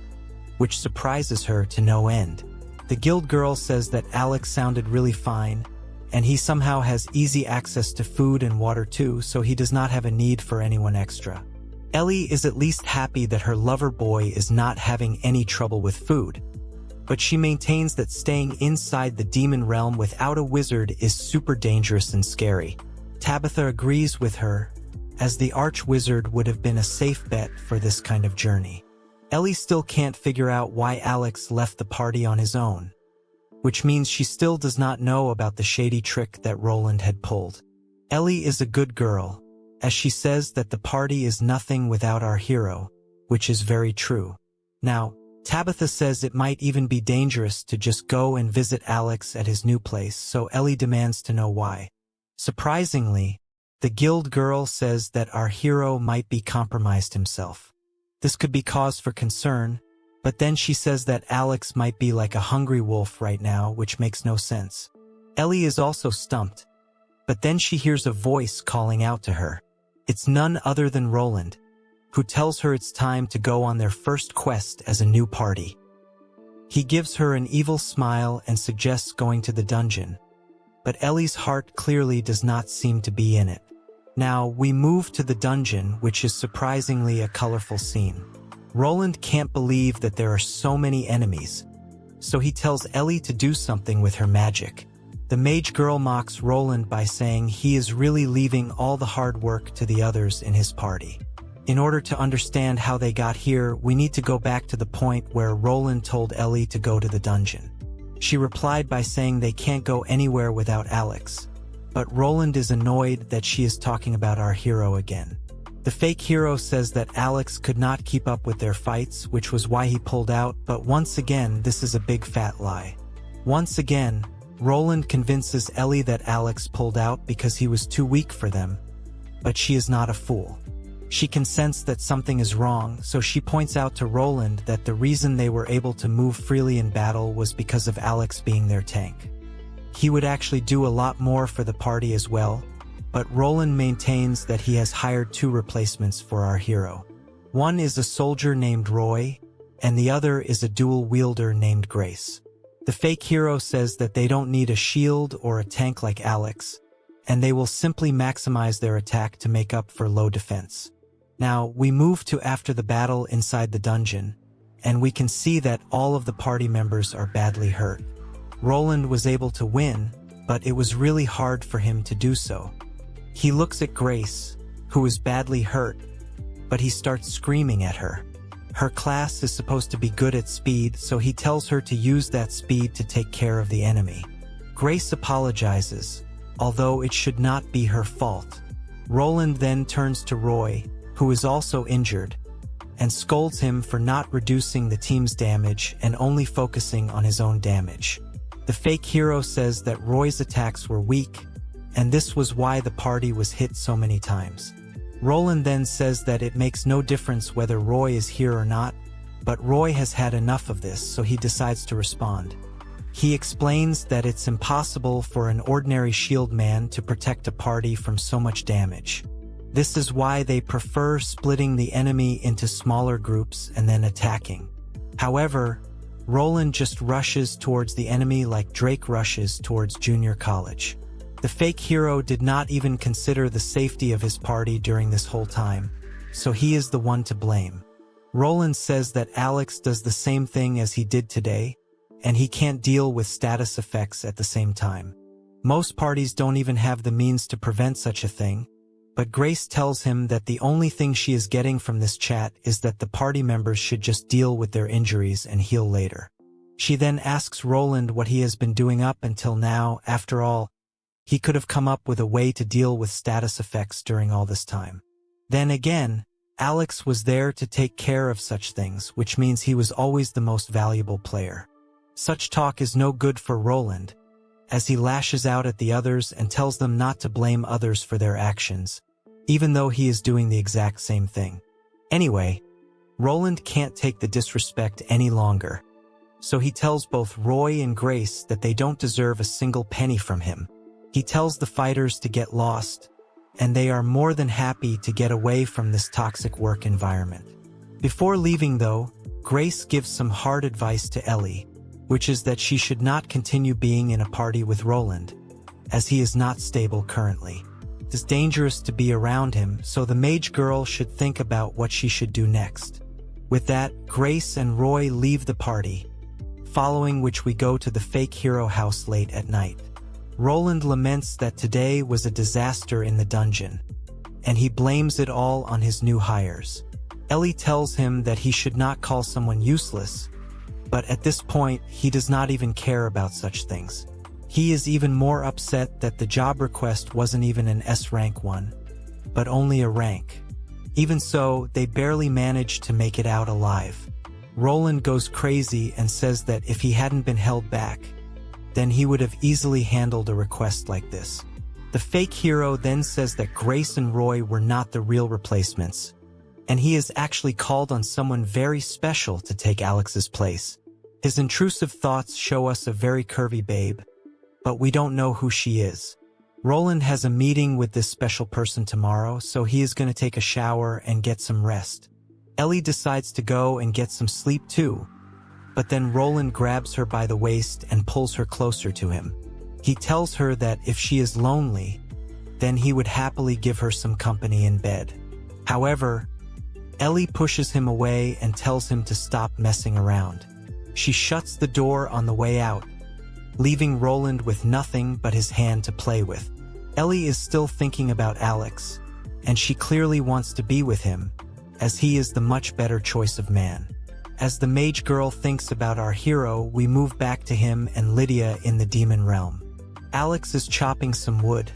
which surprises her to no end. The guild girl says that Alex sounded really fine, and he somehow has easy access to food and water too, so he does not have a need for anyone extra. Ellie is at least happy that her lover boy is not having any trouble with food, but she maintains that staying inside the demon realm without a wizard is super dangerous and scary. Tabitha agrees with her, as the arch-wizard would have been a safe bet for this kind of journey. Ellie still can't figure out why Alex left the party on his own, which means she still does not know about the shady trick that Roland had pulled. Ellie is a good girl, as she says that the party is nothing without our hero, which is very true. Now, Tabitha says it might even be dangerous to just go and visit Alex at his new place, so Ellie demands to know why. Surprisingly, the guild girl says that our hero might be compromised himself. This could be cause for concern, but then she says that Alex might be like a hungry wolf right now, which makes no sense. Ellie is also stumped, but then she hears a voice calling out to her. It's none other than Roland, who tells her it's time to go on their first quest as a new party. He gives her an evil smile and suggests going to the dungeon, but Ellie's heart clearly does not seem to be in it. Now, we move to the dungeon, which is surprisingly a colorful scene. Roland can't believe that there are so many enemies, so he tells Ellie to do something with her magic. The mage girl mocks Roland by saying he is really leaving all the hard work to the others in his party. In order to understand how they got here, we need to go back to the point where Roland told Ellie to go to the dungeon. She replied by saying they can't go anywhere without Alex, but Roland is annoyed that she is talking about our hero again. The fake hero says that Alex could not keep up with their fights, which was why he pulled out, but once again, this is a big fat lie. Once again, Roland convinces Ellie that Alex pulled out because he was too weak for them, but she is not a fool. She can sense that something is wrong, so she points out to Roland that the reason they were able to move freely in battle was because of Alex being their tank. he would actually do a lot more for the party as well, but Roland maintains that he has hired 2 replacements for our hero. One is a soldier named Roy, and the other is a dual wielder named Grace. The fake hero says that they don't need a shield or a tank like Alex, and they will simply maximize their attack to make up for low defense. Now, we move to after the battle inside the dungeon, and we can see that all of the party members are badly hurt. Roland was able to win, but it was really hard for him to do so. He looks at Grace, who is badly hurt, but he starts screaming at her. Her class is supposed to be good at speed, so he tells her to use that speed to take care of the enemy. Grace apologizes, although it should not be her fault. Roland then turns to Roy, who is also injured, and scolds him for not reducing the team's damage and only focusing on his own damage. The fake hero says that Roy's attacks were weak, and this was why the party was hit so many times. Roland then says that it makes no difference whether Roy is here or not, but Roy has had enough of this, so he decides to respond. He explains that it's impossible for an ordinary shield man to protect a party from so much damage. This is why they prefer splitting the enemy into smaller groups and then attacking. However, Roland just rushes towards the enemy like Drake rushes towards junior college. The fake hero did not even consider the safety of his party during this whole time, so he is the one to blame. Roland says that Alex does the same thing as he did today, and he can't deal with status effects at the same time. Most parties don't even have the means to prevent such a thing, but Grace tells him that the only thing she is getting from this chat is that the party members should just deal with their injuries and heal later. She then asks Roland what he has been doing up until now. After all, he could have come up with a way to deal with status effects during all this time. Then again, Alex was there to take care of such things, which means he was always the most valuable player. Such talk is no good for Roland, as he lashes out at the others and tells them not to blame others for their actions, even though he is doing the exact same thing. Anyway, Roland can't take the disrespect any longer, so he tells both Roy and Grace that they don't deserve a single penny from him. He tells the fighters to get lost, and they are more than happy to get away from this toxic work environment. Before leaving though, Grace gives some hard advice to Ellie, which is that she should not continue being in a party with Roland, as he is not stable currently. It is dangerous to be around him, so the mage girl should think about what she should do next. With that, Grace and Roy leave the party, following which we go to the fake hero house late at night. Roland laments that today was a disaster in the dungeon, and he blames it all on his new hires. Ellie tells him that he should not call someone useless, but at this point, he does not even care about such things. He is even more upset that the job request wasn't even an S-rank one, but only a rank. Even so, they barely managed to make it out alive. Roland goes crazy and says that if he hadn't been held back, then he would have easily handled a request like this. The fake hero then says that Grace and Roy were not the real replacements, and he has actually called on someone very special to take Alex's place. His intrusive thoughts show us a very curvy babe, but we don't know who she is. Roland has a meeting with this special person tomorrow, so he is going to take a shower and get some rest. Ellie decides to go and get some sleep too, but then Roland grabs her by the waist and pulls her closer to him. He tells her that if she is lonely, then he would happily give her some company in bed. However, Ellie pushes him away and tells him to stop messing around. She shuts the door on the way out, leaving Roland with nothing but his hand to play with. Ellie is still thinking about Alex, and she clearly wants to be with him, as he is the much better choice of man. As the mage girl thinks about our hero, we move back to him and Lydia in the demon realm. Alex is chopping some wood,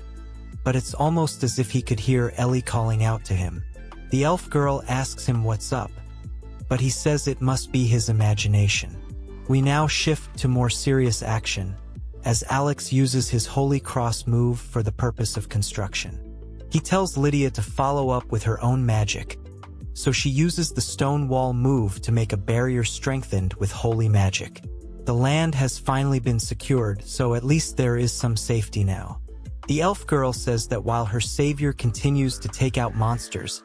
but it's almost as if he could hear Ellie calling out to him. The elf girl asks him what's up, but he says it must be his imagination. We now shift to more serious action, as Alex uses his Holy Cross move for the purpose of construction. He tells Lydia to follow up with her own magic, so she uses the stone wall move to make a barrier strengthened with holy magic. The land has finally been secured, so at least there is some safety now. The elf girl says that while her savior continues to take out monsters,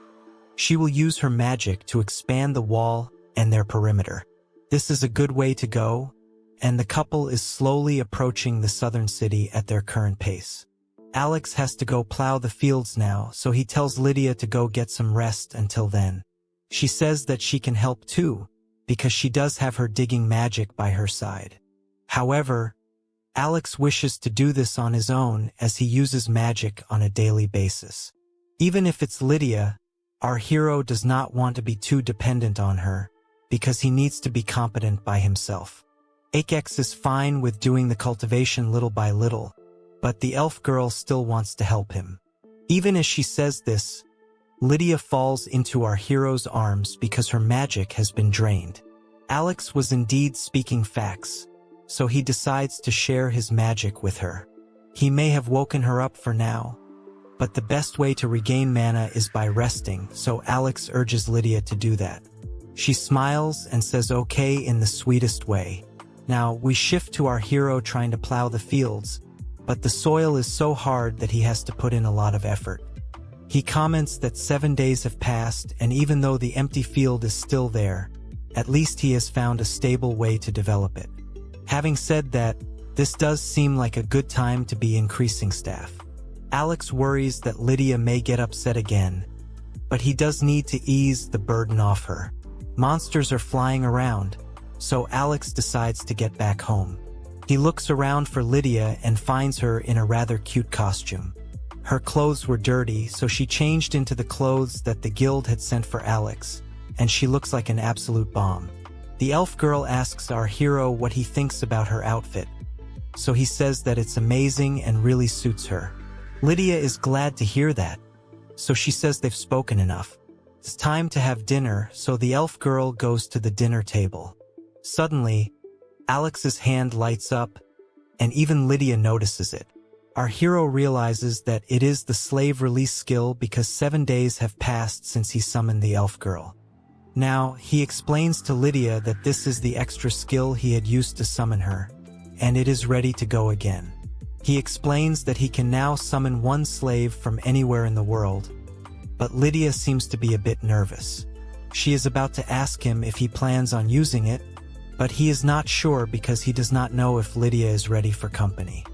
she will use her magic to expand the wall and their perimeter. This is a good way to go, and the couple is slowly approaching the southern city at their current pace. Alex has to go plow the fields now, so he tells Lydia to go get some rest until then. She says that she can help too, because she does have her digging magic by her side. However, Alex wishes to do this on his own as he uses magic on a daily basis. Even if it's Lydia, our hero does not want to be too dependent on her, because he needs to be competent by himself. Isekai'd is fine with doing the cultivation little by little, but the elf girl still wants to help him. Even as she says this, Lydia falls into our hero's arms because her magic has been drained. Alex was indeed speaking facts, so he decides to share his magic with her. He may have woken her up for now, but the best way to regain mana is by resting, so Alex urges Lydia to do that. She smiles and says okay in the sweetest way. Now, we shift to our hero trying to plow the fields, but the soil is so hard that he has to put in a lot of effort. He comments that 7 days have passed, and even though the empty field is still there, at least he has found a stable way to develop it. Having said that, this does seem like a good time to be increasing staff. Alex worries that Lydia may get upset again, but he does need to ease the burden off her. Monsters are flying around, so Alex decides to get back home. He looks around for Lydia and finds her in a rather cute costume. Her clothes were dirty, so she changed into the clothes that the guild had sent for Alex, and she looks like an absolute bomb. The elf girl asks our hero what he thinks about her outfit, so he says that it's amazing and really suits her. Lydia is glad to hear that, so she says they've spoken enough. It's time to have dinner, so the elf girl goes to the dinner table. Suddenly, Alex's hand lights up, and even Lydia notices it. Our hero realizes that it is the slave release skill because 7 days have passed since he summoned the elf girl. Now, he explains to Lydia that this is the extra skill he had used to summon her, and it is ready to go again. He explains that he can now summon one slave from anywhere in the world, but Lydia seems to be a bit nervous. She is about to ask him if he plans on using it, but he is not sure because he does not know if Lydia is ready for company.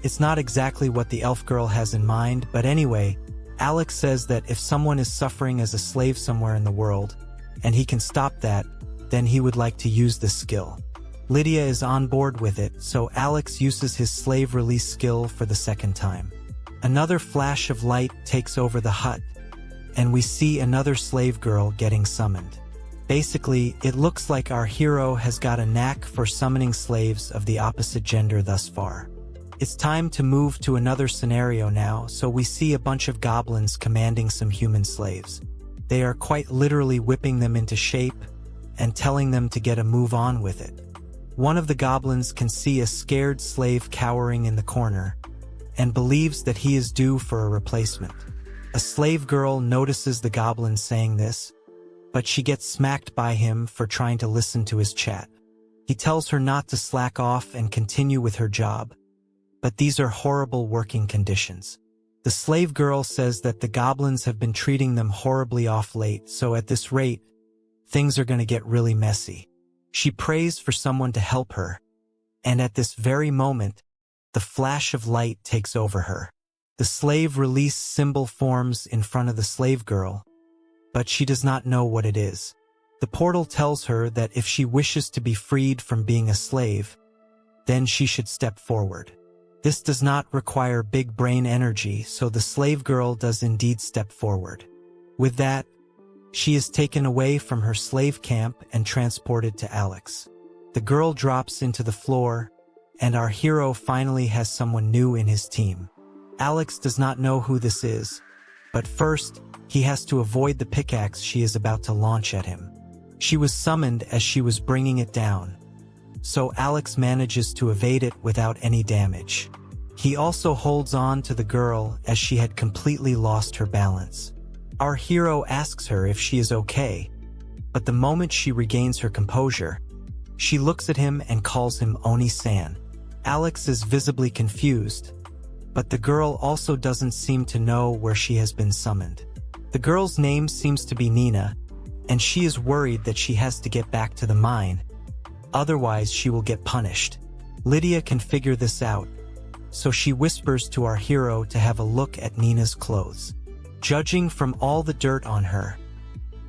It's not exactly what the elf girl has in mind, but anyway, Alex says that if someone is suffering as a slave somewhere in the world, and he can stop that, then he would like to use this skill. Lydia is on board with it, so Alex uses his slave release skill for the second time. Another flash of light takes over the hut, and we see another slave girl getting summoned. Basically, it looks like our hero has got a knack for summoning slaves of the opposite gender thus far. It's time to move to another scenario now, so we see a bunch of goblins commanding some human slaves. They are quite literally whipping them into shape and telling them to get a move on with it. One of the goblins can see a scared slave cowering in the corner and believes that he is due for a replacement. A slave girl notices the goblin saying this, but she gets smacked by him for trying to listen to his chat. He tells her not to slack off and continue with her job, but these are horrible working conditions. The slave girl says that the goblins have been treating them horribly off late, so at this rate, things are going to get really messy. She prays for someone to help her, and at this very moment, the flash of light takes over her. The slave release symbol forms in front of the slave girl, but she does not know what it is. The portal tells her that if she wishes to be freed from being a slave, then she should step forward. This does not require big brain energy, so the slave girl does indeed step forward. With that, she is taken away from her slave camp and transported to Alex. The girl drops into the floor, and our hero finally has someone new in his team. Alex does not know who this is, but first, he has to avoid the pickaxe she is about to launch at him. She was summoned as she was bringing it down, so Alex manages to evade it without any damage. He also holds on to the girl as she had completely lost her balance. Our hero asks her if she is okay, but the moment she regains her composure, She looks at him and calls him Oni-san. Alex is visibly confused, but the girl also doesn't seem to know where she has been summoned. The girl's name seems to be Nenah, and she is worried that she has to get back to the mine, otherwise she will get punished. Lydia can figure this out, so she whispers to our hero to have a look at Nenah's clothes. Judging from all the dirt on her,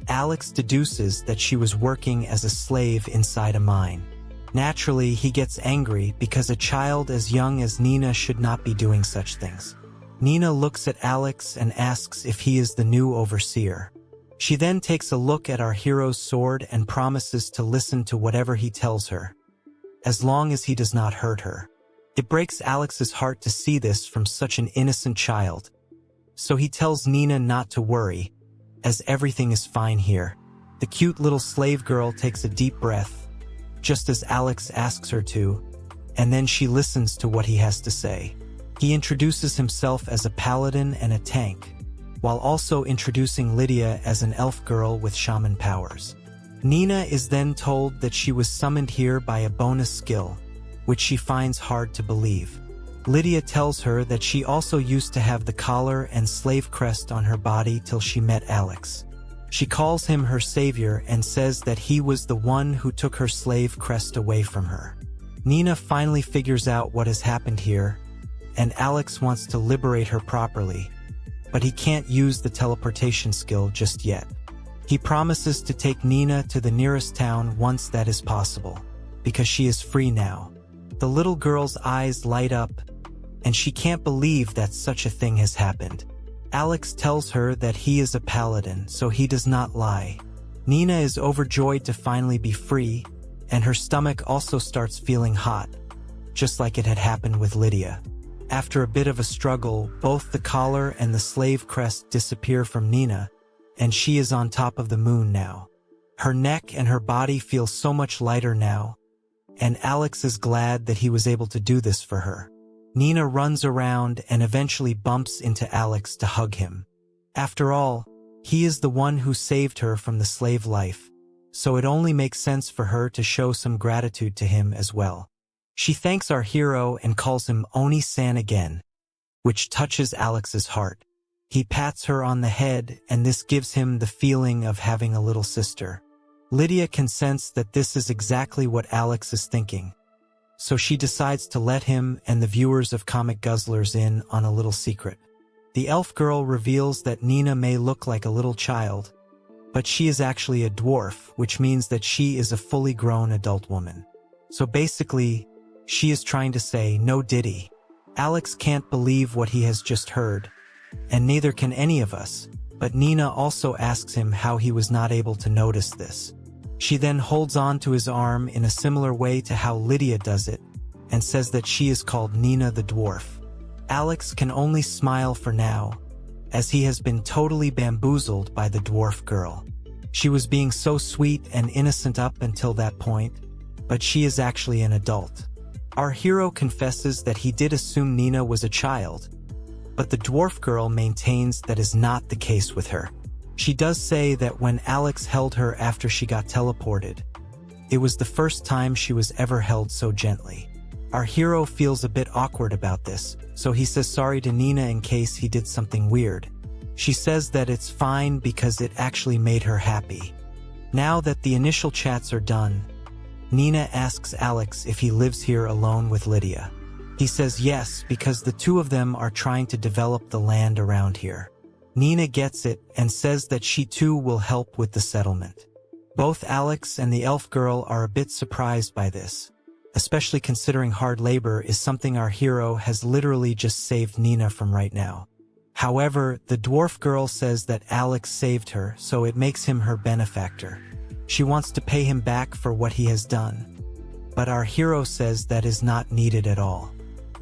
Alex deduces that she was working as a slave inside a mine. Naturally, he gets angry because a child as young as Nenah should not be doing such things. Nenah looks at Alex and asks if he is the new overseer. She then takes a look at our hero's sword and promises to listen to whatever he tells her, as long as he does not hurt her. It breaks Alex's heart to see this from such an innocent child, so he tells Nenah not to worry, as everything is fine here. The cute little slave girl takes a deep breath, just as Alex asks her to, and then she listens to what he has to say. He introduces himself as a paladin and a tank, while also introducing Lydia as an elf girl with shaman powers. Nenah is then told that she was summoned here by a bonus skill, which she finds hard to believe. Lydia tells her that she also used to have the collar and slave crest on her body till she met Alex. She calls him her savior and says that he was the one who took her slave crest away from her. Nenah finally figures out what has happened here, and Alex wants to liberate her properly, but he can't use the teleportation skill just yet. He promises to take Nenah to the nearest town once that is possible, because she is free now. The little girl's eyes light up, and she can't believe that such a thing has happened. Alex tells her that he is a paladin, so he does not lie. Nenah is overjoyed to finally be free, and her stomach also starts feeling hot, just like it had happened with Lydia. After a bit of a struggle, both the collar and the slave crest disappear from Nenah, and she is on top of the moon now. Her neck and her body feel so much lighter now, and Alex is glad that he was able to do this for her. Nenah runs around and eventually bumps into Alex to hug him. After all, he is the one who saved her from the slave life, so it only makes sense for her to show some gratitude to him as well. She thanks our hero and calls him Oni-san again, which touches Alex's heart. He pats her on the head, and this gives him the feeling of having a little sister. Lydia can sense that this is exactly what Alex is thinking, so she decides to let him and the viewers of Comic Guzzlers in on a little secret. The elf girl reveals that Nenah may look like a little child, but she is actually a dwarf, which means that she is a fully grown adult woman. So basically, she is trying to say, no diddy. Alex can't believe what he has just heard, and neither can any of us, but Nenah also asks him how he was not able to notice this. She then holds on to his arm in a similar way to how Lydia does it, and says that she is called Nenah the dwarf. Alex can only smile for now, as he has been totally bamboozled by the dwarf girl. She was being so sweet and innocent up until that point, but she is actually an adult. Our hero confesses that he did assume Nenah was a child, but the dwarf girl maintains that is not the case with her. She does say that when Alex held her after she got teleported, it was the first time she was ever held so gently. Our hero feels a bit awkward about this, so he says sorry to Nenah in case he did something weird. She says that it's fine because it actually made her happy. Now that the initial chats are done, Nenah asks Alex if he lives here alone with Lydia. He says yes, because the two of them are trying to develop the land around here. Nenah gets it and says that she too will help with the settlement. Both Alex and the elf girl are a bit surprised by this, especially considering hard labor is something our hero has literally just saved Nenah from right now. However, the dwarf girl says that Alex saved her, so it makes him her benefactor. She wants to pay him back for what he has done, but our hero says that is not needed at all.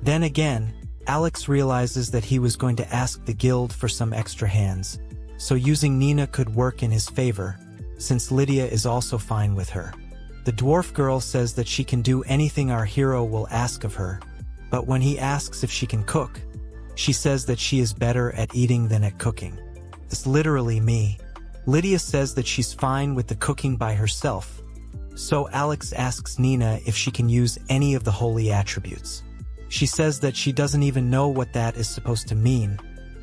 Then again, Alex realizes that he was going to ask the guild for some extra hands, so using Nenah could work in his favor, since Lydia is also fine with her. The dwarf girl says that she can do anything our hero will ask of her, but when he asks if she can cook, she says that she is better at eating than at cooking. It's literally me. Lydia says that she's fine with the cooking by herself, So Alex asks Nenah if she can use any of the holy attributes. She says that she doesn't even know what that is supposed to mean,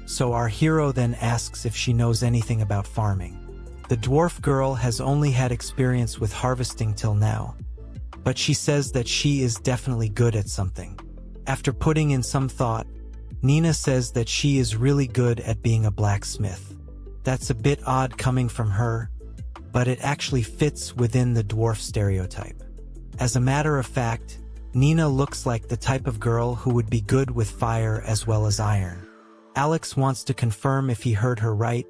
so our hero then asks if she knows anything about farming. The dwarf girl has only had experience with harvesting till now, but she says that she is definitely good at something. After putting in some thought, Nenah says that she is really good at being a blacksmith. That's a bit odd coming from her, but it actually fits within the dwarf stereotype. As a matter of fact, Nenah looks like the type of girl who would be good with fire as well as iron. Alex wants to confirm if he heard her right,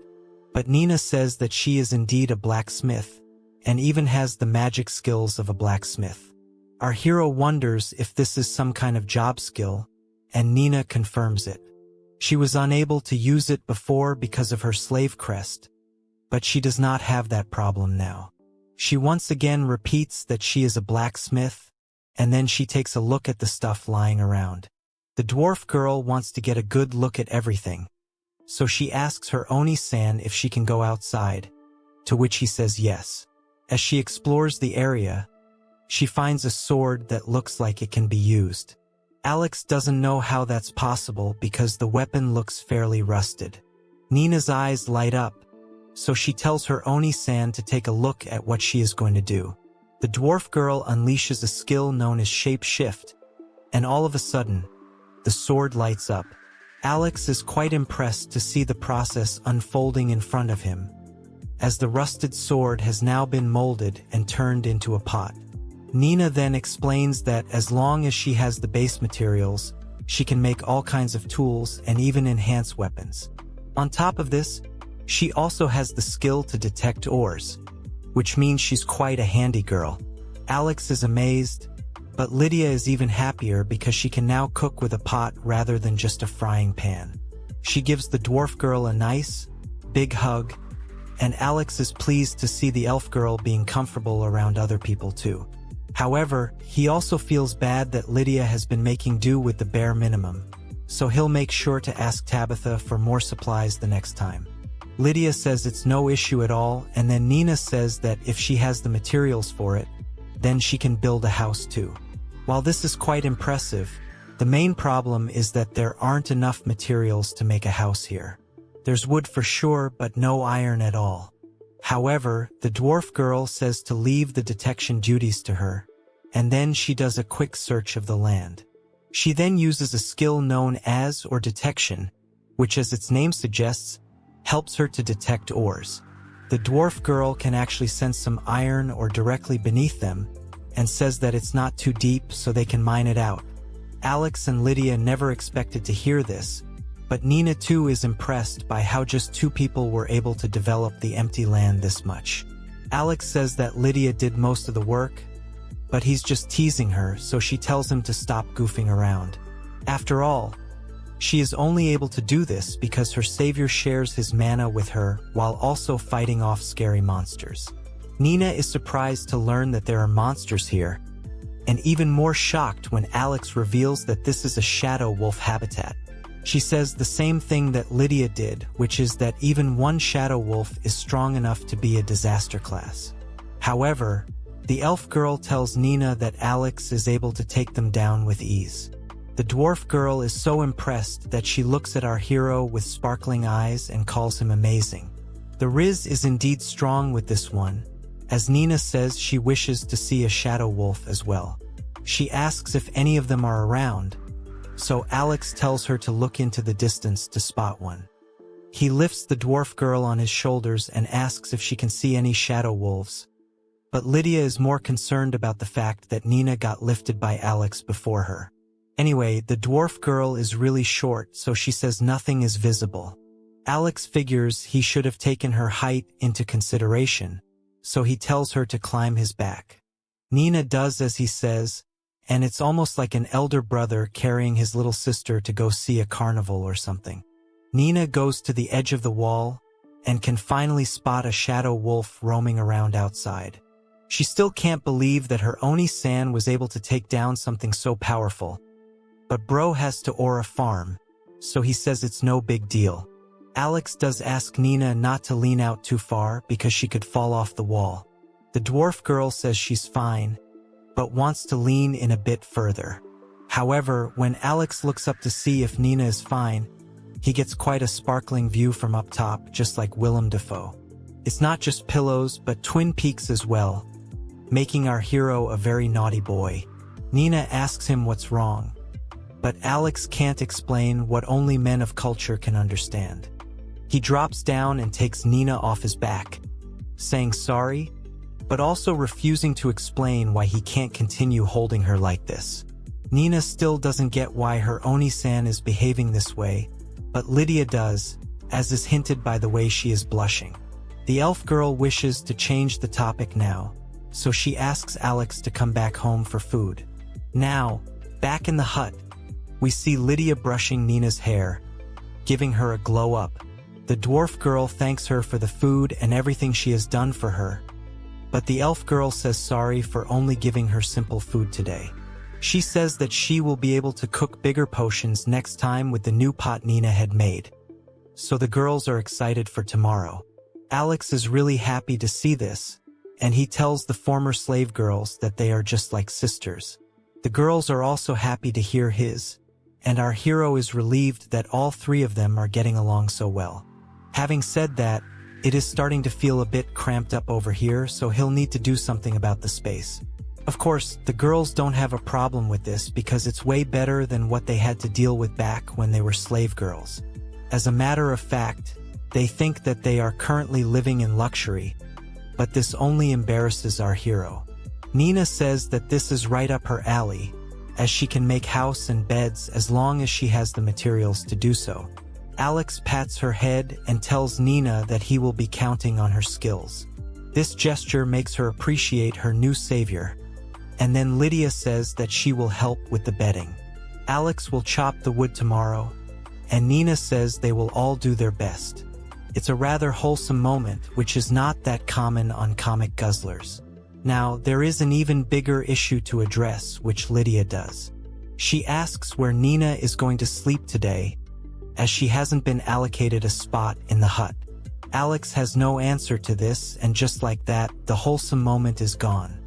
but Nenah says that she is indeed a blacksmith, and even has the magic skills of a blacksmith. Our hero wonders if this is some kind of job skill, and Nenah confirms it. She was unable to use it before because of her slave crest, but she does not have that problem now. She once again repeats that she is a blacksmith, and then she takes a look at the stuff lying around. The dwarf girl wants to get a good look at everything, so she asks her Oni-san if she can go outside, to which he says yes. As she explores the area, she finds a sword that looks like it can be used. Alex doesn't know how that's possible because the weapon looks fairly rusted. Nenah's eyes light up, so she tells her Oni-san to take a look at what she is going to do. The dwarf girl unleashes a skill known as shape shift, and all of a sudden, the sword lights up. Alex is quite impressed to see the process unfolding in front of him, as the rusted sword has now been molded and turned into a pot. Nenah then explains that as long as she has the base materials, she can make all kinds of tools and even enhance weapons. On top of this, she also has the skill to detect ores, which means she's quite a handy girl. Alex is amazed, but Lydia is even happier because she can now cook with a pot rather than just a frying pan. She gives the dwarf girl a nice, big hug, and Alex is pleased to see the elf girl being comfortable around other people too. However, he also feels bad that Lydia has been making do with the bare minimum, so he'll make sure to ask Tabitha for more supplies the next time. Lydia says it's no issue at all, and then Nenah says that if she has the materials for it, then she can build a house too. While this is quite impressive, the main problem is that there aren't enough materials to make a house here. There's wood for sure, but no iron at all. However, the dwarf girl says to leave the detection duties to her, and then she does a quick search of the land. She then uses a skill known as or detection, which as its name suggests, helps her to detect ores. The dwarf girl can actually sense some iron ore directly beneath them, and says that it's not too deep so they can mine it out. Alex and Lydia never expected to hear this, but Nenah too is impressed by how just two people were able to develop the empty land this much. Alex says that Lydia did most of the work, but he's just teasing her, so she tells him to stop goofing around. After all, she is only able to do this because her savior shares his mana with her while also fighting off scary monsters. Nenah is surprised to learn that there are monsters here, and even more shocked when Alex reveals that this is a shadow wolf habitat. She says the same thing that Lydia did, which is that even one shadow wolf is strong enough to be a disaster class. However, the elf girl tells Nenah that Alex is able to take them down with ease. The dwarf girl is so impressed that she looks at our hero with sparkling eyes and calls him amazing. The Riz is indeed strong with this one, as Nenah says she wishes to see a shadow wolf as well. She asks if any of them are around, so Alex tells her to look into the distance to spot one. He lifts the dwarf girl on his shoulders and asks if she can see any shadow wolves, but Lydia is more concerned about the fact that Nenah got lifted by Alex before her. Anyway, the dwarf girl is really short, so she says nothing is visible. Alex figures he should have taken her height into consideration, so he tells her to climb his back. Nenah does as he says, and it's almost like an elder brother carrying his little sister to go see a carnival or something. Nenah goes to the edge of the wall and can finally spot a shadow wolf roaming around outside. She still can't believe that her Oni-san was able to take down something so powerful, but bro has to ore a farm, so he says it's no big deal. Alex does ask Nenah not to lean out too far because she could fall off the wall. The dwarf girl says she's fine, but wants to lean in a bit further. However, when Alex looks up to see if Nenah is fine, he gets quite a sparkling view from up top, just like Willem Dafoe. It's not just pillows, but Twin Peaks as well, making our hero a very naughty boy. Nenah asks him what's wrong, but Alex can't explain what only men of culture can understand. He drops down and takes Nenah off his back, saying sorry, but also refusing to explain why he can't continue holding her like this. Nenah still doesn't get why her Oni-san is behaving this way, but Lydia does, as is hinted by the way she is blushing. The elf girl wishes to change the topic now, so she asks Alex to come back home for food. Now, back in the hut, we see Lydia brushing Nenah's hair, giving her a glow-up. The dwarf girl thanks her for the food and everything she has done for her, but the elf girl says sorry for only giving her simple food today. She says that she will be able to cook bigger potions next time with the new pot Nenah had made. So the girls are excited for tomorrow. Alex is really happy to see this, and he tells the former slave girls that they are just like sisters. The girls are also happy to hear his, and our hero is relieved that all three of them are getting along so well. Having said that, it is starting to feel a bit cramped up over here, so he'll need to do something about the space. Of course, the girls don't have a problem with this because it's way better than what they had to deal with back when they were slave girls. As a matter of fact, they think that they are currently living in luxury, but this only embarrasses our hero. Nenah says that this is right up her alley, as she can make house and beds as long as she has the materials to do so. Alex pats her head and tells Nenah that he will be counting on her skills. This gesture makes her appreciate her new savior, and then Lydia says that she will help with the bedding. Alex will chop the wood tomorrow, and Nenah says they will all do their best. It's a rather wholesome moment, which is not that common on comic guzzlers. Now, there is an even bigger issue to address, which Lydia does. She asks where Nenah is going to sleep today, as she hasn't been allocated a spot in the hut. Alex has no answer to this, and just like that, the wholesome moment is gone.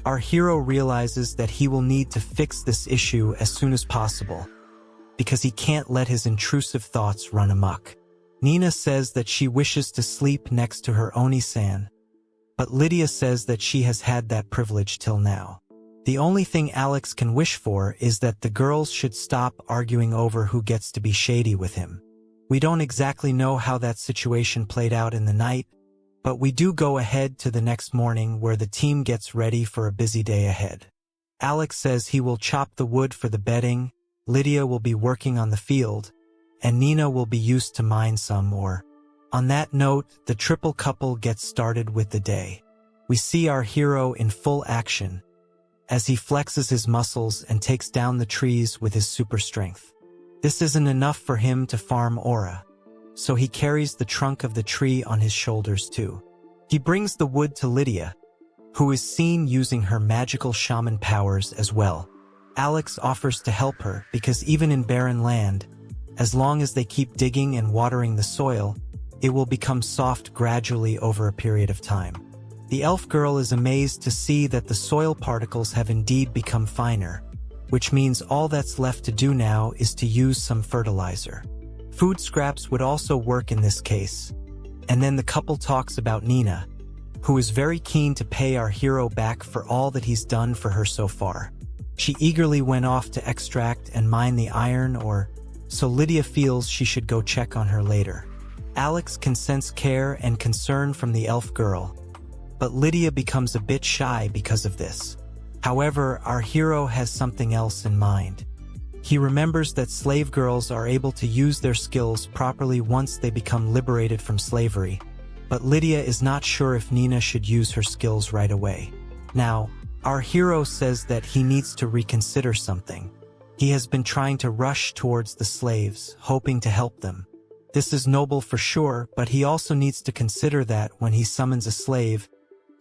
Our hero realizes that he will need to fix this issue as soon as possible, because he can't let his intrusive thoughts run amok. Nenah says that she wishes to sleep next to her Oni-san, but Lydia says that she has had that privilege till now. The only thing Alex can wish for is that the girls should stop arguing over who gets to be shady with him. We don't exactly know how that situation played out in the night, but we do go ahead to the next morning where the team gets ready for a busy day ahead. Alex says he will chop the wood for the bedding, Lydia will be working on the field, and Nenah will be used to mine some more. On that note, the triple couple gets started with the day. We see our hero in full action, as he flexes his muscles and takes down the trees with his super strength. This isn't enough for him to farm aura, so he carries the trunk of the tree on his shoulders too. He brings the wood to Lydia, who is seen using her magical shaman powers as well. Alex offers to help her because even in barren land, as long as they keep digging and watering the soil, it will become soft gradually over a period of time. The elf girl is amazed to see that the soil particles have indeed become finer, which means all that's left to do now is to use some fertilizer. Food scraps would also work in this case. And then the couple talks about Nenah, who is very keen to pay our hero back for all that he's done for her so far. She eagerly went off to extract and mine the iron ore, so Lydia feels she should go check on her later. Alex can sense care and concern from the elf girl, but Lydia becomes a bit shy because of this. However, our hero has something else in mind. He remembers that slave girls are able to use their skills properly once they become liberated from slavery, but Lydia is not sure if Nenah should use her skills right away. Now, our hero says that he needs to reconsider something. He has been trying to rush towards the slaves, hoping to help them. This is noble for sure, but he also needs to consider that when he summons a slave,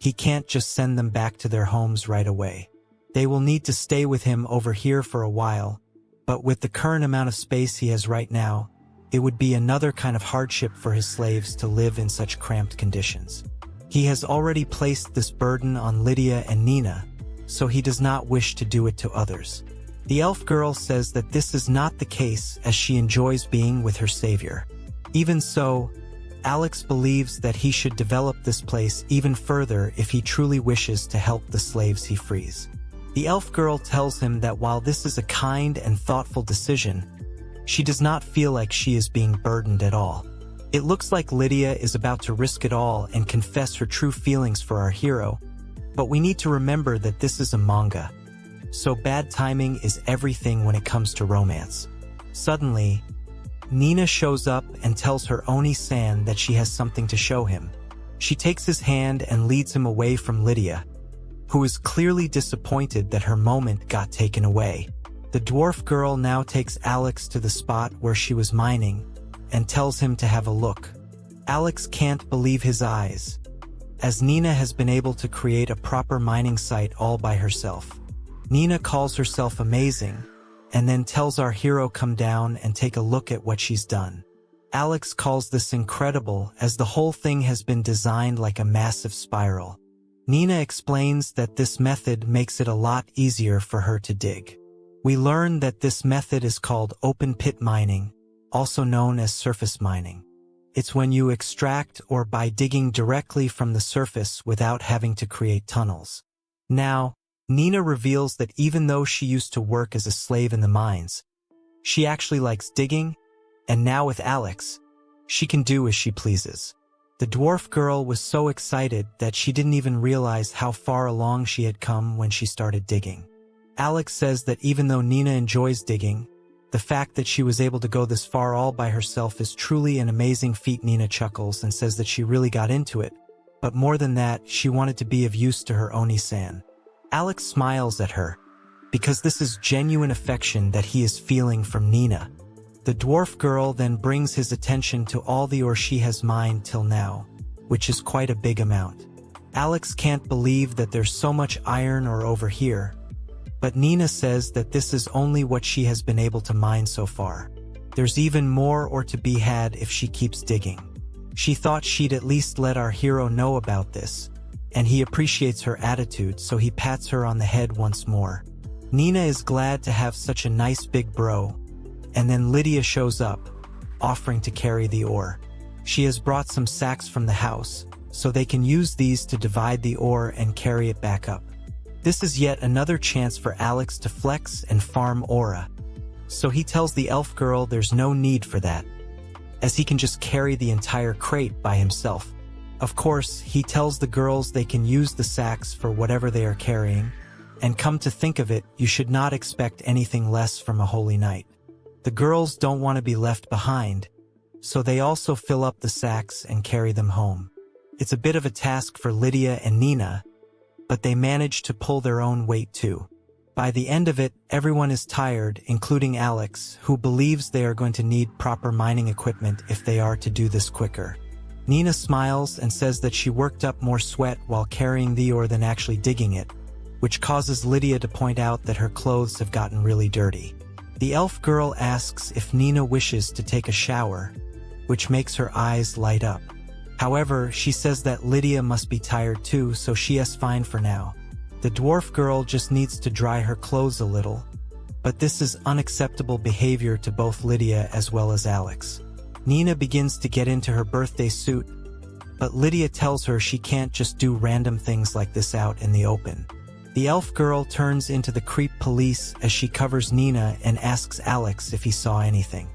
he can't just send them back to their homes right away. They will need to stay with him over here for a while, but with the current amount of space he has right now, it would be another kind of hardship for his slaves to live in such cramped conditions. He has already placed this burden on Lydia and Nenah, so he does not wish to do it to others. The elf girl says that this is not the case as she enjoys being with her savior. Even so, Alex believes that he should develop this place even further if he truly wishes to help the slaves he frees. The elf girl tells him that while this is a kind and thoughtful decision, she does not feel like she is being burdened at all. It looks like Lydia is about to risk it all and confess her true feelings for our hero, but we need to remember that this is a manga, so bad timing is everything when it comes to romance. Suddenly, Nenah shows up and tells her Oni-san that she has something to show him. She takes his hand and leads him away from Lydia, who is clearly disappointed that her moment got taken away. The dwarf girl now takes Alex to the spot where she was mining and tells him to have a look. Alex can't believe his eyes, as Nenah has been able to create a proper mining site all by herself. Nenah calls herself amazing, and then tells our hero come down and take a look at what she's done. Alex calls this incredible as the whole thing has been designed like a massive spiral. Nenah explains that this method makes it a lot easier for her to dig. We learn that this method is called open pit mining, also known as surface mining. It's when you extract or by digging directly from the surface without having to create tunnels. Now, Nenah reveals that even though she used to work as a slave in the mines, she actually likes digging, and now with Alex, she can do as she pleases. The dwarf girl was so excited that she didn't even realize how far along she had come when she started digging. Alex says that even though Nenah enjoys digging, the fact that she was able to go this far all by herself is truly an amazing feat. Nenah chuckles and says that she really got into it, but more than that, she wanted to be of use to her Oni-san. Alex smiles at her, because this is genuine affection that he is feeling from Nenah. The dwarf girl then brings his attention to all the ore she has mined till now, which is quite a big amount. Alex can't believe that there's so much iron ore over here, but Nenah says that this is only what she has been able to mine so far. There's even more ore to be had if she keeps digging. She thought she'd at least let our hero know about this, and he appreciates her attitude, so he pats her on the head once more. Nenah is glad to have such a nice big bro, and then Lydia shows up, offering to carry the ore. She has brought some sacks from the house, so they can use these to divide the ore and carry it back up. This is yet another chance for Alex to flex and farm ore, so he tells the elf girl there's no need for that, as he can just carry the entire crate by himself. Of course, he tells the girls they can use the sacks for whatever they are carrying, and come to think of it, you should not expect anything less from a holy knight. The girls don't want to be left behind, so they also fill up the sacks and carry them home. It's a bit of a task for Lydia and Nenah, but they manage to pull their own weight too. By the end of it, everyone is tired, including Alex, who believes they are going to need proper mining equipment if they are to do this quicker. Nenah smiles and says that she worked up more sweat while carrying the ore than actually digging it, which causes Lydia to point out that her clothes have gotten really dirty. The elf girl asks if Nenah wishes to take a shower, which makes her eyes light up. However, she says that Lydia must be tired too, so she is fine for now. The dwarf girl just needs to dry her clothes a little, but this is unacceptable behavior to both Lydia as well as Alex. Nenah begins to get into her birthday suit, but Lydia tells her she can't just do random things like this out in the open. The elf girl turns into the creep police as she covers Nenah and asks Alex if he saw anything.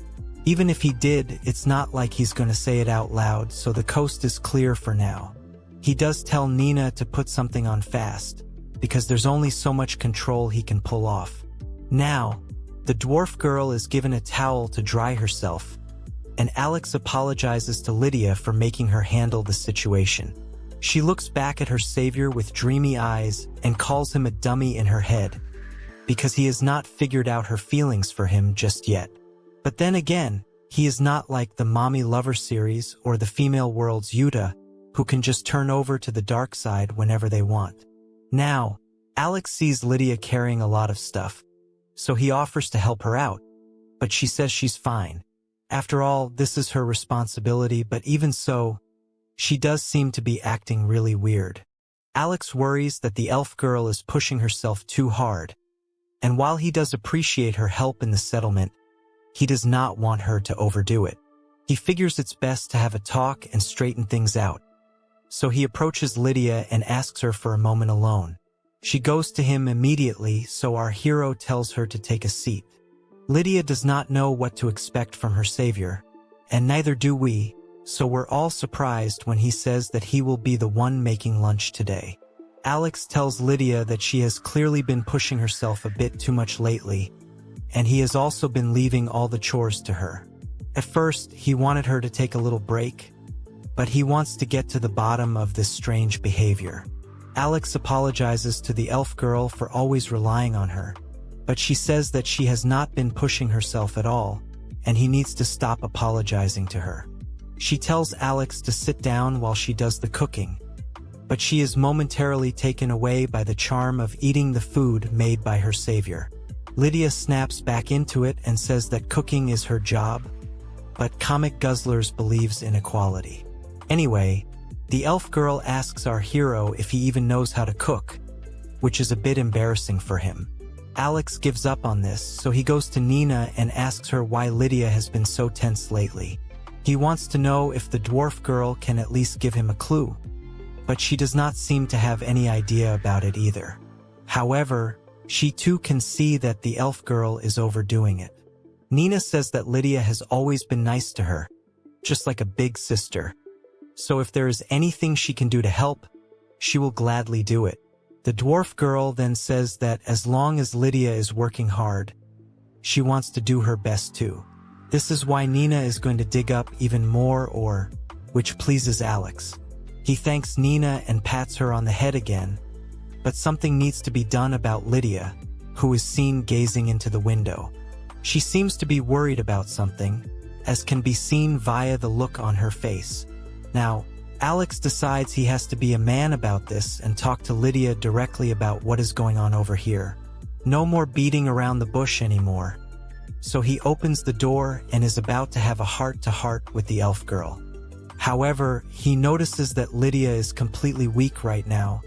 Even if he did, it's not like he's going to say it out loud, so the coast is clear for now. He does tell Nenah to put something on fast, because there's only so much control he can pull off. Now, the dwarf girl is given a towel to dry herself, and Alex apologizes to Lydia for making her handle the situation. She looks back at her savior with dreamy eyes and calls him a dummy in her head, because he has not figured out her feelings for him just yet. But then again, he is not like the Mommy Lover series or the Female World's Yuta, who can just turn over to the dark side whenever they want. Now, Alex sees Lydia carrying a lot of stuff, so he offers to help her out, but she says she's fine. After all, this is her responsibility, but even so, she does seem to be acting really weird. Alex worries that the elf girl is pushing herself too hard, and while he does appreciate her help in the settlement, he does not want her to overdo it. He figures it's best to have a talk and straighten things out. So he approaches Lydia and asks her for a moment alone. She goes to him immediately, so our hero tells her to take a seat. Lydia does not know what to expect from her savior, and neither do we, so we're all surprised when he says that he will be the one making lunch today. Alex tells Lydia that she has clearly been pushing herself a bit too much lately, and he has also been leaving all the chores to her. At first, he wanted her to take a little break, but he wants to get to the bottom of this strange behavior. Alex apologizes to the elf girl for always relying on her, but she says that she has not been pushing herself at all, and he needs to stop apologizing to her. She tells Alex to sit down while she does the cooking, but she is momentarily taken away by the charm of eating the food made by her savior. Lydia snaps back into it and says that cooking is her job, but Comic Guzzlers believes in equality. Anyway, the elf girl asks our hero if he even knows how to cook, which is a bit embarrassing for him. Alex gives up on this, so he goes to Nenah and asks her why Lydia has been so tense lately. He wants to know if the dwarf girl can at least give him a clue, but she does not seem to have any idea about it either. However, she too can see that the elf girl is overdoing it. Nenah says that Lydia has always been nice to her, just like a big sister. So if there is anything she can do to help, she will gladly do it. The dwarf girl then says that as long as Lydia is working hard, she wants to do her best too. This is why Nenah is going to dig up even more ore, which pleases Alex. He thanks Nenah and pats her on the head again, but something needs to be done about Lydia, who is seen gazing into the window. She seems to be worried about something, as can be seen via the look on her face. Now, Alex decides he has to be a man about this and talk to Lydia directly about what is going on over here. No more beating around the bush anymore. So he opens the door and is about to have a heart-to-heart with the elf girl. However, he notices that Lydia is completely weak right now,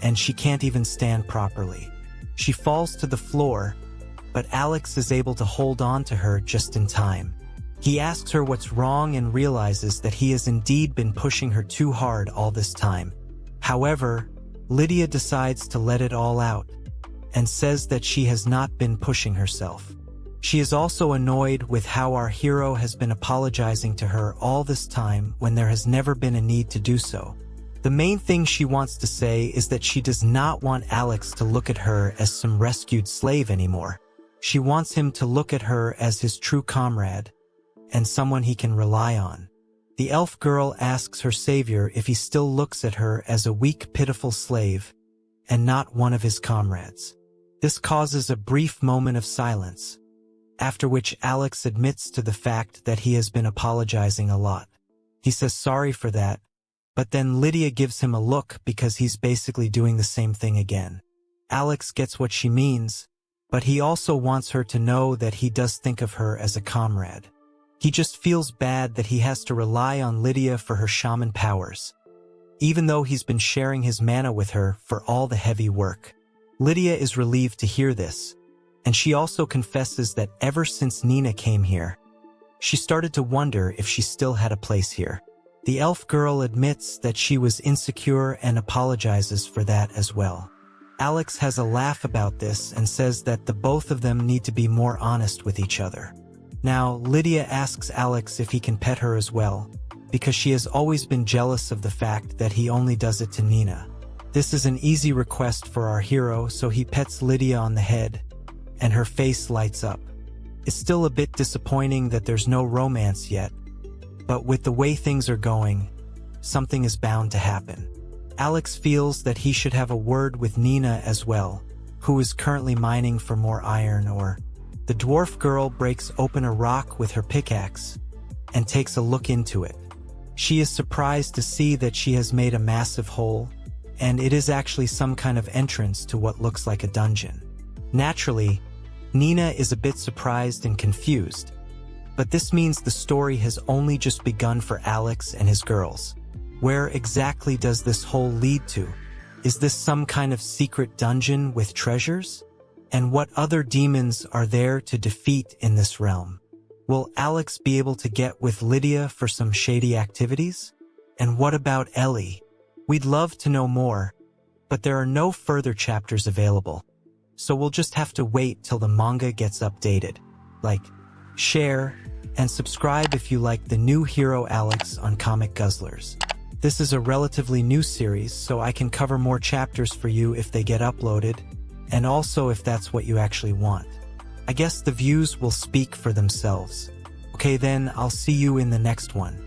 and she can't even stand properly. She falls to the floor, but Alex is able to hold on to her just in time. He asks her what's wrong and realizes that he has indeed been pushing her too hard all this time. However, Lydia decides to let it all out, and says that she has not been pushing herself. She is also annoyed with how our hero has been apologizing to her all this time when there has never been a need to do so. The main thing she wants to say is that she does not want Alex to look at her as some rescued slave anymore. She wants him to look at her as his true comrade, and someone he can rely on. The elf girl asks her savior if he still looks at her as a weak, pitiful slave, and not one of his comrades. This causes a brief moment of silence, after which Alex admits to the fact that he has been apologizing a lot. He says sorry for that, but then Lydia gives him a look because he's basically doing the same thing again. Alex gets what she means, but he also wants her to know that he does think of her as a comrade. He just feels bad that he has to rely on Lydia for her shaman powers, even though he's been sharing his mana with her for all the heavy work. Lydia is relieved to hear this, and she also confesses that ever since Nenah came here, she started to wonder if she still had a place here. The elf girl admits that she was insecure and apologizes for that as well. Alex has a laugh about this and says that the both of them need to be more honest with each other. Now, Lydia asks Alex if he can pet her as well, because she has always been jealous of the fact that he only does it to Nenah. This is an easy request for our hero, so he pets Lydia on the head, and her face lights up. It's still a bit disappointing that there's no romance yet, but with the way things are going, something is bound to happen. Alex feels that he should have a word with Nenah as well, who is currently mining for more iron ore. The dwarf girl breaks open a rock with her pickaxe and takes a look into it. She is surprised to see that she has made a massive hole, and it is actually some kind of entrance to what looks like a dungeon. Naturally, Nenah is a bit surprised and confused, but this means the story has only just begun for Alex and his girls. Where exactly does this hole lead to? Is this some kind of secret dungeon with treasures? And what other demons are there to defeat in this realm? Will Alex be able to get with Lydia for some shady activities? And what about Ellie? We'd love to know more, but there are no further chapters available. So we'll just have to wait till the manga gets updated. Like, share, and subscribe if you like the new hero Alex on Comic Guzzlers. This is a relatively new series, so I can cover more chapters for you if they get uploaded, and also if that's what you actually want. I guess the views will speak for themselves. Okay then, I'll see you in the next one.